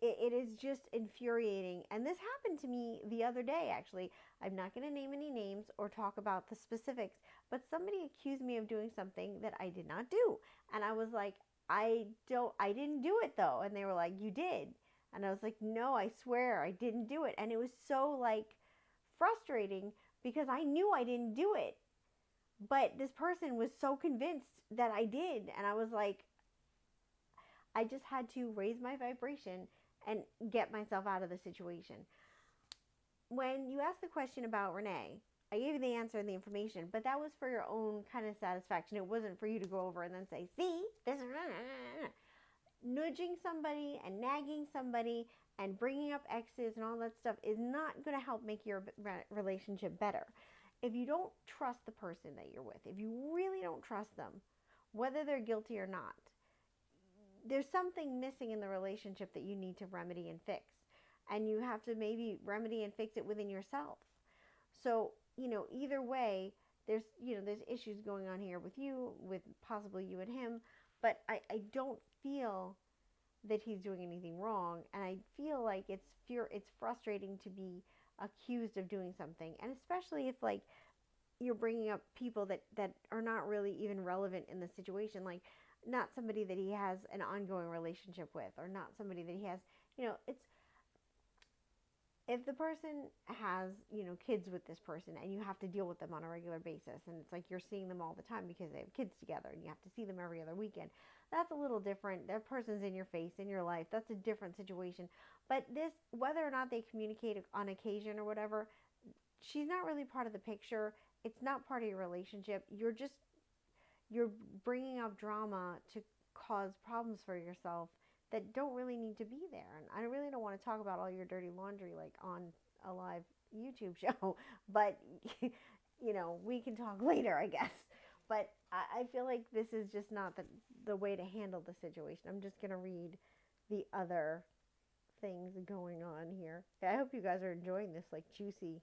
it is just infuriating. And this happened to me the other day, actually. I'm not going to name any names or talk about the specifics, but somebody accused me of doing something that I did not do. And I was like, I didn't do it though. And they were like, you did. And I was like, no, I swear I didn't do it. And it was so like frustrating because I knew I didn't do it. But this person was so convinced that I did. And I was like, I just had to raise my vibration and get myself out of the situation. When you asked the question about Renee, I gave you the answer and the information, but that was for your own kind of satisfaction. It wasn't for you to go over and then say, see, this is nudging somebody and nagging somebody and bringing up exes and all that stuff is not going to help make your relationship better. If you don't trust the person that you're with, if you really don't trust them, whether they're guilty or not, there's something missing in the relationship that you need to remedy and fix. And you have to maybe remedy and fix it within yourself. So, either way, there's issues going on here with you, with possibly you and him, but I don't feel that he's doing anything wrong. And I feel like it's frustrating to be accused of doing something. And especially if like you're bringing up people that are not really even relevant in the situation, like not somebody that he has an ongoing relationship with, or not somebody that he has, it's, if the person has, kids with this person and you have to deal with them on a regular basis, and it's like you're seeing them all the time because they have kids together and you have to see them every other weekend, that's a little different. That person's in your face, in your life. That's a different situation. But this, whether or not they communicate on occasion or whatever, she's not really part of the picture. It's not part of your relationship. You're bringing up drama to cause problems for yourself that don't really need to be there. And I really don't want to talk about all your dirty laundry like on a live YouTube show, but we can talk later, I guess. But I feel like this is just not the way to handle the situation. I'm just going to read the other things going on here. I hope you guys are enjoying this like juicy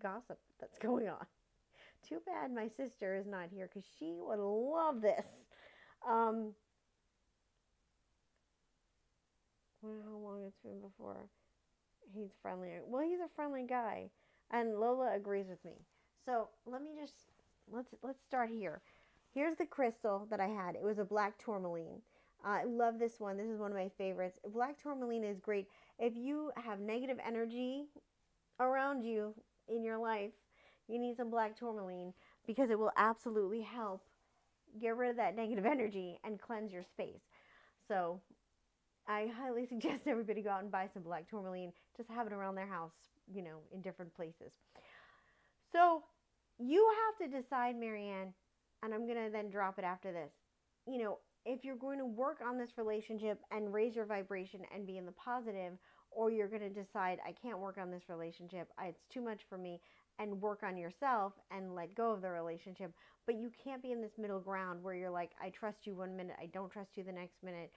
gossip that's going on. Too bad my sister is not here because she would love this. Wonder how long it's been before he's friendly. Well, he's a friendly guy, and Lola agrees with me. So let's start here. Here's the crystal that I had. It was a black tourmaline. I love this one. This is one of my favorites. Black tourmaline is great if you have negative energy around you in your life. You need some black tourmaline because it will absolutely help get rid of that negative energy and cleanse your space. So I highly suggest everybody go out and buy some black tourmaline. Just have it around their house, in different places. So you have to decide, Marianne, and I'm going to then drop it after this. If you're going to work on this relationship and raise your vibration and be in the positive, or you're going to decide, I can't work on this relationship, it's too much for me, and work on yourself and let go of the relationship. But you can't be in this middle ground where you're like, I trust you one minute, I don't trust you the next minute.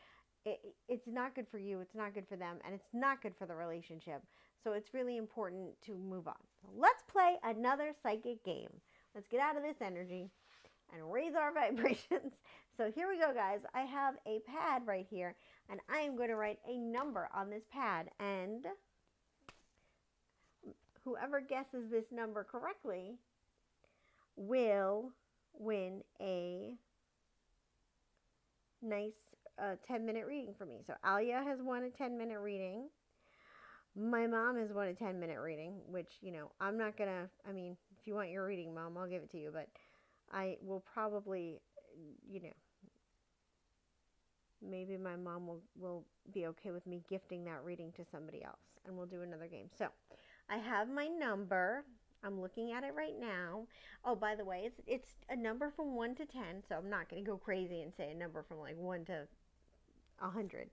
It's not good for you, it's not good for them, and it's not good for the relationship. So it's really important to move on. So let's play another psychic game. Let's get out of this energy and raise our vibrations. So here we go, guys. I have a pad right here, and I am going to write a number on this pad, and whoever guesses this number correctly will win a nice 10-minute reading for me. So Alia has won a 10-minute reading. My mom has won a 10-minute reading, which, I'm not going to, if you want your reading, Mom, I'll give it to you. But I will probably, maybe my mom will be okay with me gifting that reading to somebody else. And we'll do another game. So I have my number. I'm looking at it right now. Oh, by the way, it's a number from 1 to 10, so I'm not going to go crazy and say a number from like 1 to 100.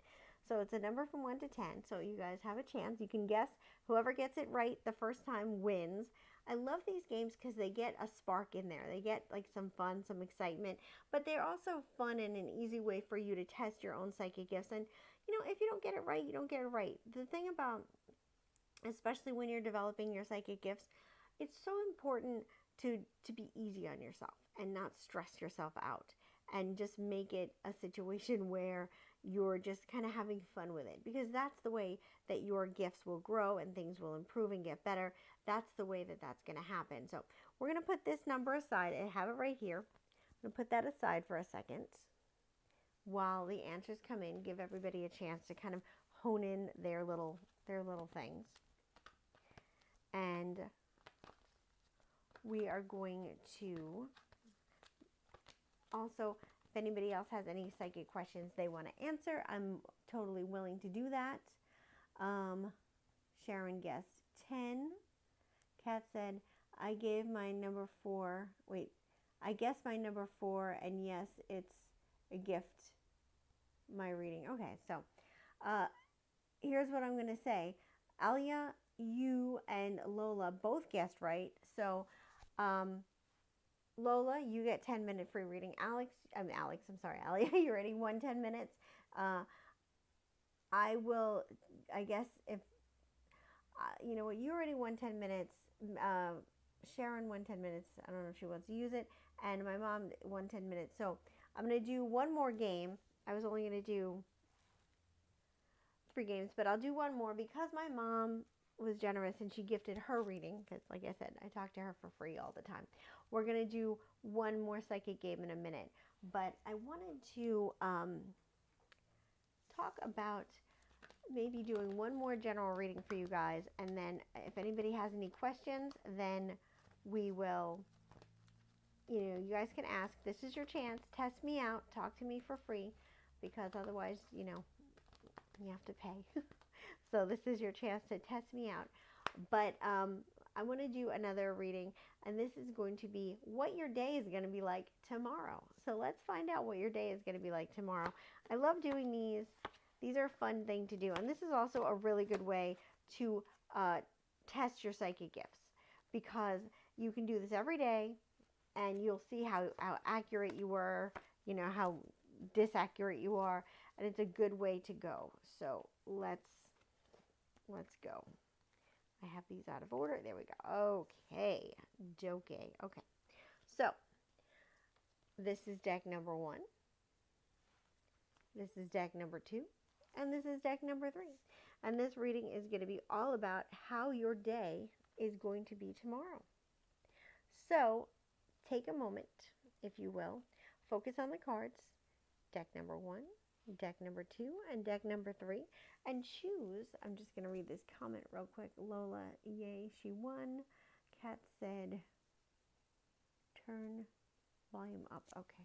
So it's a number from 1 to 10. So you guys have a chance. You can guess. Whoever gets it right the first time wins. I love these games because they get a spark in there. They get like some fun, some excitement, but they're also fun and an easy way for you to test your own psychic gifts. And if you don't get it right, you don't get it right. The thing about, especially when you're developing your psychic gifts, it's so important to be easy on yourself and not stress yourself out, and just make it a situation where you're just kind of having fun with it, because that's the way that your gifts will grow and things will improve and get better. That's the way that that's going to happen. So we're going to put this number aside. I have it right here. I'm going to put that aside for a second while the answers come in. Give everybody a chance to kind of hone in their little things. And we are going to also, if anybody else has any psychic questions they want to answer, I'm totally willing to do that. Sharon guessed 10. Kat said, I gave my number 4. Wait, I guessed my number 4, and yes, it's a gift, my reading. Okay, so here's what I'm going to say. Alia, you and Lola both guessed right. So Lola, you get 10-minute free reading. Alia, you're ready. 10 minutes. I will, I guess, if, you know what, you already won 10 minutes. Sharon won 10 minutes. I don't know if she wants to use it. And my mom won 10 minutes. So I'm going to do one more game. I was only going to do 3 games, but I'll do one more because my mom was generous and she gifted her reading, because like I said, I talk to her for free all the time. We're going to do one more psychic game in a minute, but I wanted to talk about maybe doing one more general reading for you guys, and then if anybody has any questions, then we will, you guys can ask. This is your chance. Test me out. Talk to me for free, because otherwise, you have to pay. So this is your chance to test me out. But I want to do another reading, and this is going to be what your day is going to be like tomorrow. So let's find out what your day is going to be like tomorrow. I love doing these. These are a fun thing to do, and this is also a really good way to test your psychic gifts, because you can do this every day, and you'll see how accurate you were, how disaccurate you are, and it's a good way to go. So let's go. I have these out of order. There we go. Okay. Okay. So this is deck number 1. This is deck number 2. And this is deck number 3. And this reading is going to be all about how your day is going to be tomorrow. So take a moment, if you will. Focus on the cards. Deck number 1, deck number 2, and deck number 3. And choose, I'm just going to read this comment real quick. Lola, yay, she won. Kat said, turn volume up. Okay.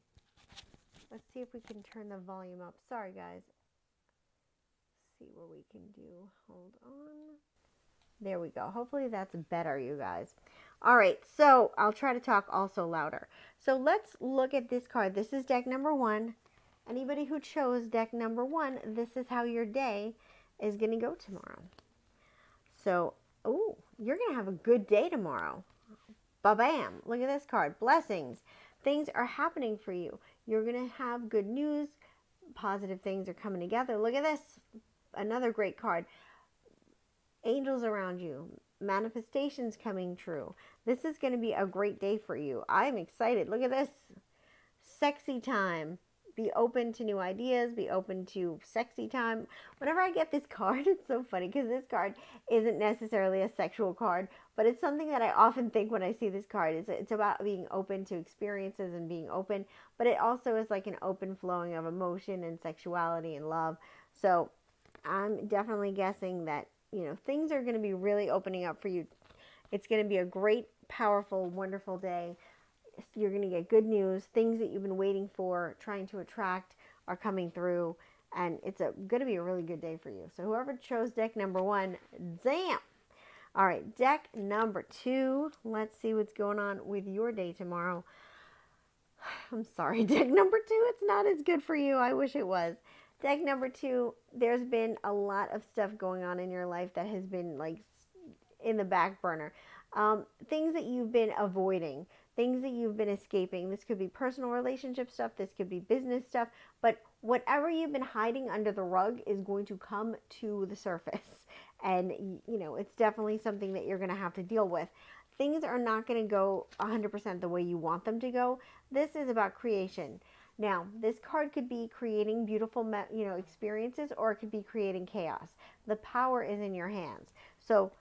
Let's see if we can turn the volume up. Sorry, guys. See what we can do. Hold on. There we go. Hopefully that's better, you guys. All right, so I'll try to talk also louder. So let's look at this card. This is deck number 1. Anybody who chose deck number 1, this is how your day is going to go tomorrow. So, you're going to have a good day tomorrow. Ba-bam. Look at this card. Blessings. Things are happening for you. You're going to have good news. Positive things are coming together. Look at this. Another great card. Angels around you. Manifestations coming true. This is going to be a great day for you. I'm excited. Look at this. Sexy time. Be open to new ideas. Be open to sexy time. Whenever I get this card, it's so funny because this card isn't necessarily a sexual card, but it's something that I often think when I see this card. It's about being open to experiences and being open, but it also is like an open flowing of emotion and sexuality and love. So I'm definitely guessing that, things are going to be really opening up for you. It's going to be a great, powerful, wonderful day. You're going to get good news. Things that you've been waiting for, trying to attract, are coming through. And it's going to be a really good day for you. So whoever chose deck number 1, zam! All right, deck number 2. Let's see what's going on with your day tomorrow. I'm sorry, deck number 2, it's not as good for you. I wish it was. Deck number 2, there's been a lot of stuff going on in your life that has been like in the back burner. Things that you've been avoiding, things that you've been escaping. This could be personal relationship stuff, this could be business stuff, but whatever you've been hiding under the rug is going to come to the surface. And, you know, it's definitely something that you're going to have to deal with. Things are not going to go 100% the way you want them to go. This is about creation. Now, this card could be creating beautiful, experiences, or it could be creating chaos. The power is in your hands. So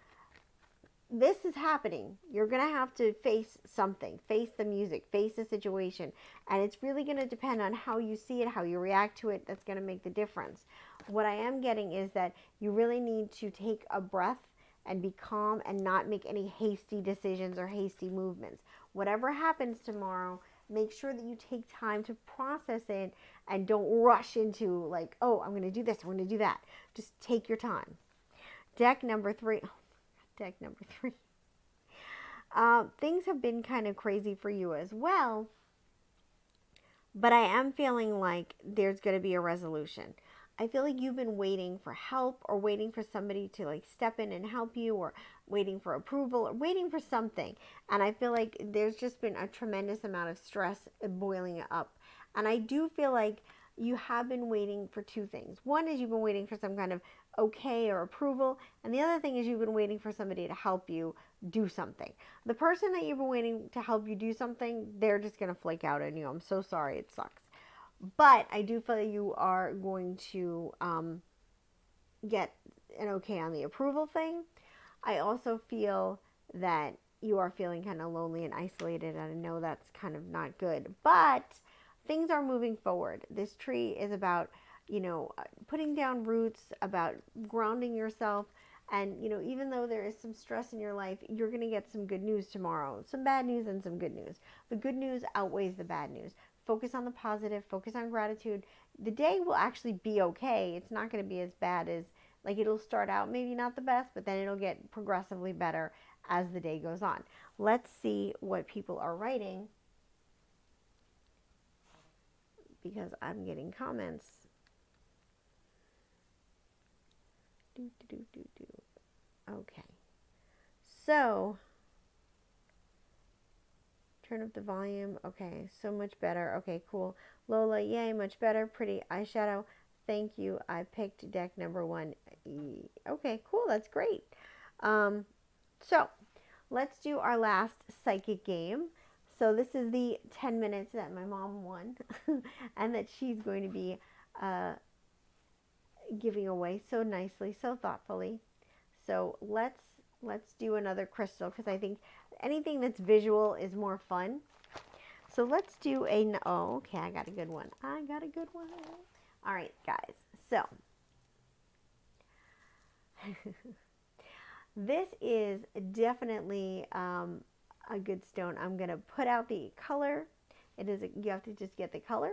this is happening. You're going to have to face something, face the music, face the situation. And it's really going to depend on how you see it, how you react to it. That's going to make the difference. What I am getting is that you really need to take a breath and be calm and not make any hasty decisions or hasty movements. Whatever happens tomorrow, make sure that you take time to process it and don't rush into like, oh, I'm going to do this, I'm going to do that. Just take your time. Deck number 3. Deck number 3. Things have been kind of crazy for you as well, but I am feeling like there's going to be a resolution. I feel like you've been waiting for help or waiting for somebody to like step in and help you, or waiting for approval or waiting for something. And I feel like there's just been a tremendous amount of stress boiling up. And I do feel like you have been waiting for 2 things. One is you've been waiting for some kind of okay or approval. And the other thing is you've been waiting for somebody to help you do something. The person that you've been waiting to help you do something, they're just going to flake out on you. I'm so sorry. It sucks. But I do feel that you are going to get an okay on the approval thing. I also feel that you are feeling kind of lonely and isolated, and I know that's kind of not good. But things are moving forward. This tree is about, putting down roots, about grounding yourself. And, even though there is some stress in your life, you're going to get some good news tomorrow. Some bad news and some good news. The good news outweighs the bad news. Focus on the positive. Focus on gratitude. The day will actually be okay. It's not going to be as bad as, like, it'll start out maybe not the best, but then it'll get progressively better as the day goes on. Let's see what people are writing, because I'm getting comments. Okay. So, turn up the volume. Okay, so much better. Okay, cool. Lola, yay, much better. Pretty eyeshadow. Thank you. I picked deck number 1. Okay, cool. That's great. So, let's do our last psychic game. So this is the 10 minutes that my mom won and that she's going to be giving away so nicely, so thoughtfully. So let's do another crystal, because I think anything that's visual is more fun. So let's do okay, I got a good one. All right, guys. So this is definitely a good stone. I'm going to put out the color. You have to just get the color.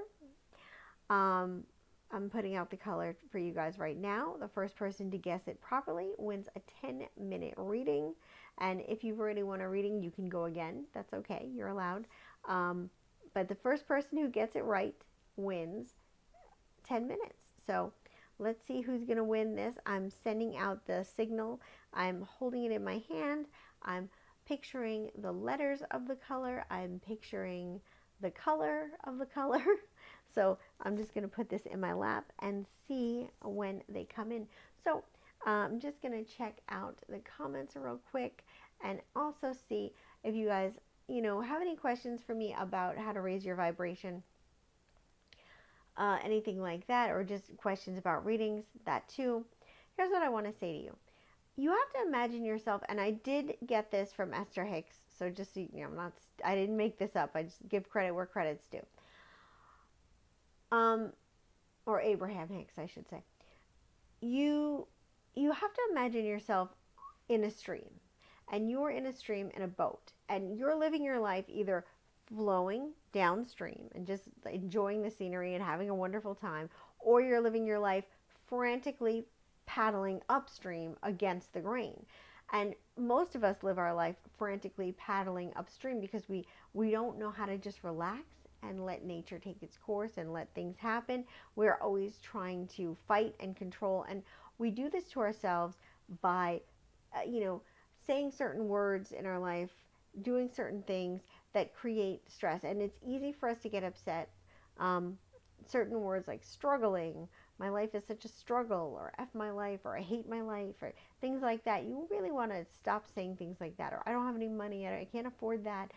I'm putting out the color for you guys right now. The first person to guess it properly wins a 10-minute reading. And if you've already won a reading, you can go again. That's okay. You're allowed. But the first person who gets it right wins 10 minutes. So let's see who's going to win this. I'm sending out the signal. I'm holding it in my hand. I'm picturing the letters of the color. I'm picturing the color of the color. So I'm just going to put this in my lap and see when they come in. So I'm just going to check out the comments real quick and also see if you guys, have any questions for me about how to raise your vibration, anything like that, or just questions about readings, that too. Here's what I want to say to you. You have to imagine yourself, and I did get this from Esther Hicks, so just so I didn't make this up. I just give credit where credit's due. Or Abraham Hicks, I should say. You have to imagine yourself in a stream, and you're in a stream in a boat, and you're living your life either flowing downstream and just enjoying the scenery and having a wonderful time, or you're living your life frantically paddling upstream against the grain. And most of us live our life frantically paddling upstream because we don't know how to just relax and let nature take its course and let things happen. We're always trying to fight and control, and we do this to ourselves by, saying certain words in our life, doing certain things that create stress. And it's easy for us to get upset. Certain words like struggling, my life is such a struggle, or F my life, or I hate my life, or things like that. You really want to stop saying things like that, or I don't have any money, I can't afford that.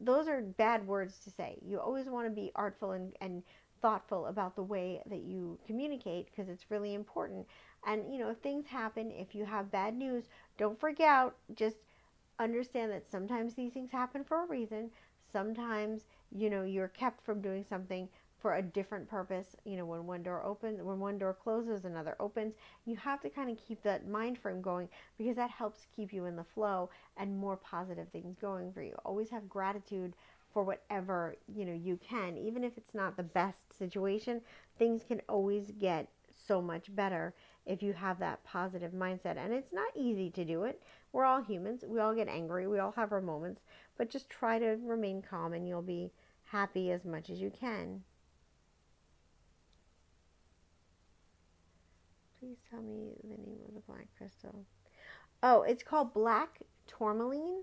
Those are bad words to say. You always want to be artful and thoughtful about the way that you communicate, because it's really important. And if things happen, if you have bad news, don't freak out. Just understand that sometimes these things happen for a reason. Sometimes, you're kept from doing something for a different purpose. When one door opens, when one door closes, another opens. You have to kind of keep that mind frame going, because that helps keep you in the flow and more positive things going for you. Always have gratitude for whatever, you can. Even if it's not the best situation, things can always get so much better if you have that positive mindset. And it's not easy to do it. We're all humans. We all get angry. We all have our moments. But just try to remain calm, and you'll be happy as much as you can. Please tell me the name of the black crystal. Oh, it's called black tourmaline.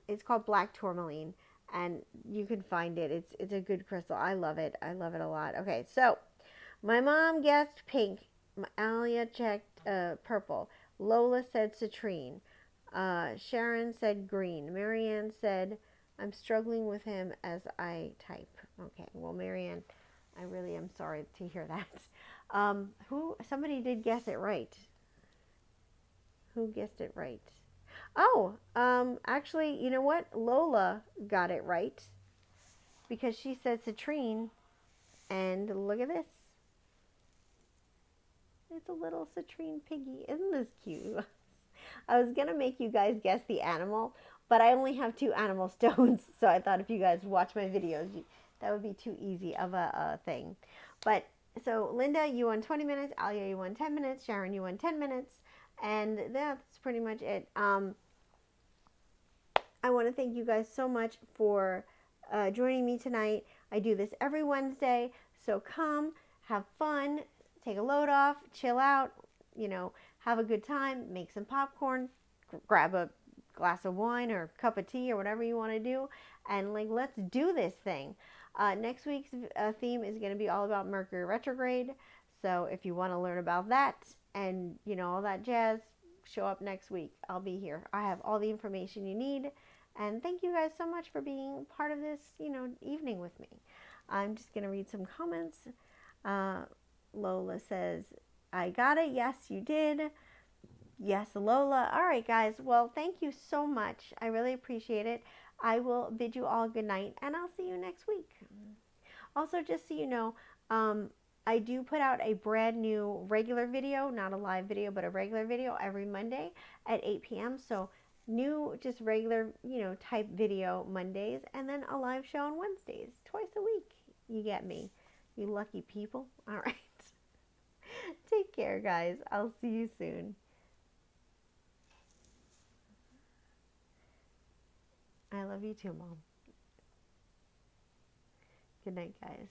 It's called black tourmaline, and you can find it. It's a good crystal. I love it. I love it a lot. Okay, so my mom guessed pink. Alia checked purple. Lola said citrine. Sharon said green. Marianne said, I'm struggling with him as I type. Okay, well, Marianne, I really am sorry to hear that. Somebody did guess it right. Who guessed it right? Oh, actually, you know what? Lola got it right, because she said citrine, and look at this. It's a little citrine piggy. Isn't this cute? I was going to make you guys guess the animal, but I only have 2 animal stones, so I thought if you guys watch my videos, that would be too easy of a thing. But, so Linda, you won 20 minutes. Alia, you won 10 minutes. Sharon, you won 10 minutes. And that's pretty much it. I want to thank you guys so much for joining me tonight. I do this every Wednesday, so come, have fun, take a load off, chill out, have a good time, make some popcorn, grab a glass of wine or cup of tea or whatever you want to do, and let's do this thing. Next week's theme is going to be all about Mercury retrograde, so if you want to learn about that and all that jazz, show up next week. I'll be here. I have all the information you need. And thank you guys so much for being part of this, evening with me. I'm just going to read some comments. Lola says, I got it. Yes, you did. Yes, Lola. All right, guys. Well, thank you so much. I really appreciate it. I will bid you all good night, and I'll see you next week. Also, just so you know, I do put out a brand new regular video, not a live video, but a regular video every Monday at 8 p.m. So new, just regular, type video Mondays, and then a live show on Wednesdays, twice a week. You get me, you lucky people. All right. Take care, guys. I'll see you soon. I love you too, Mom. Good night, guys.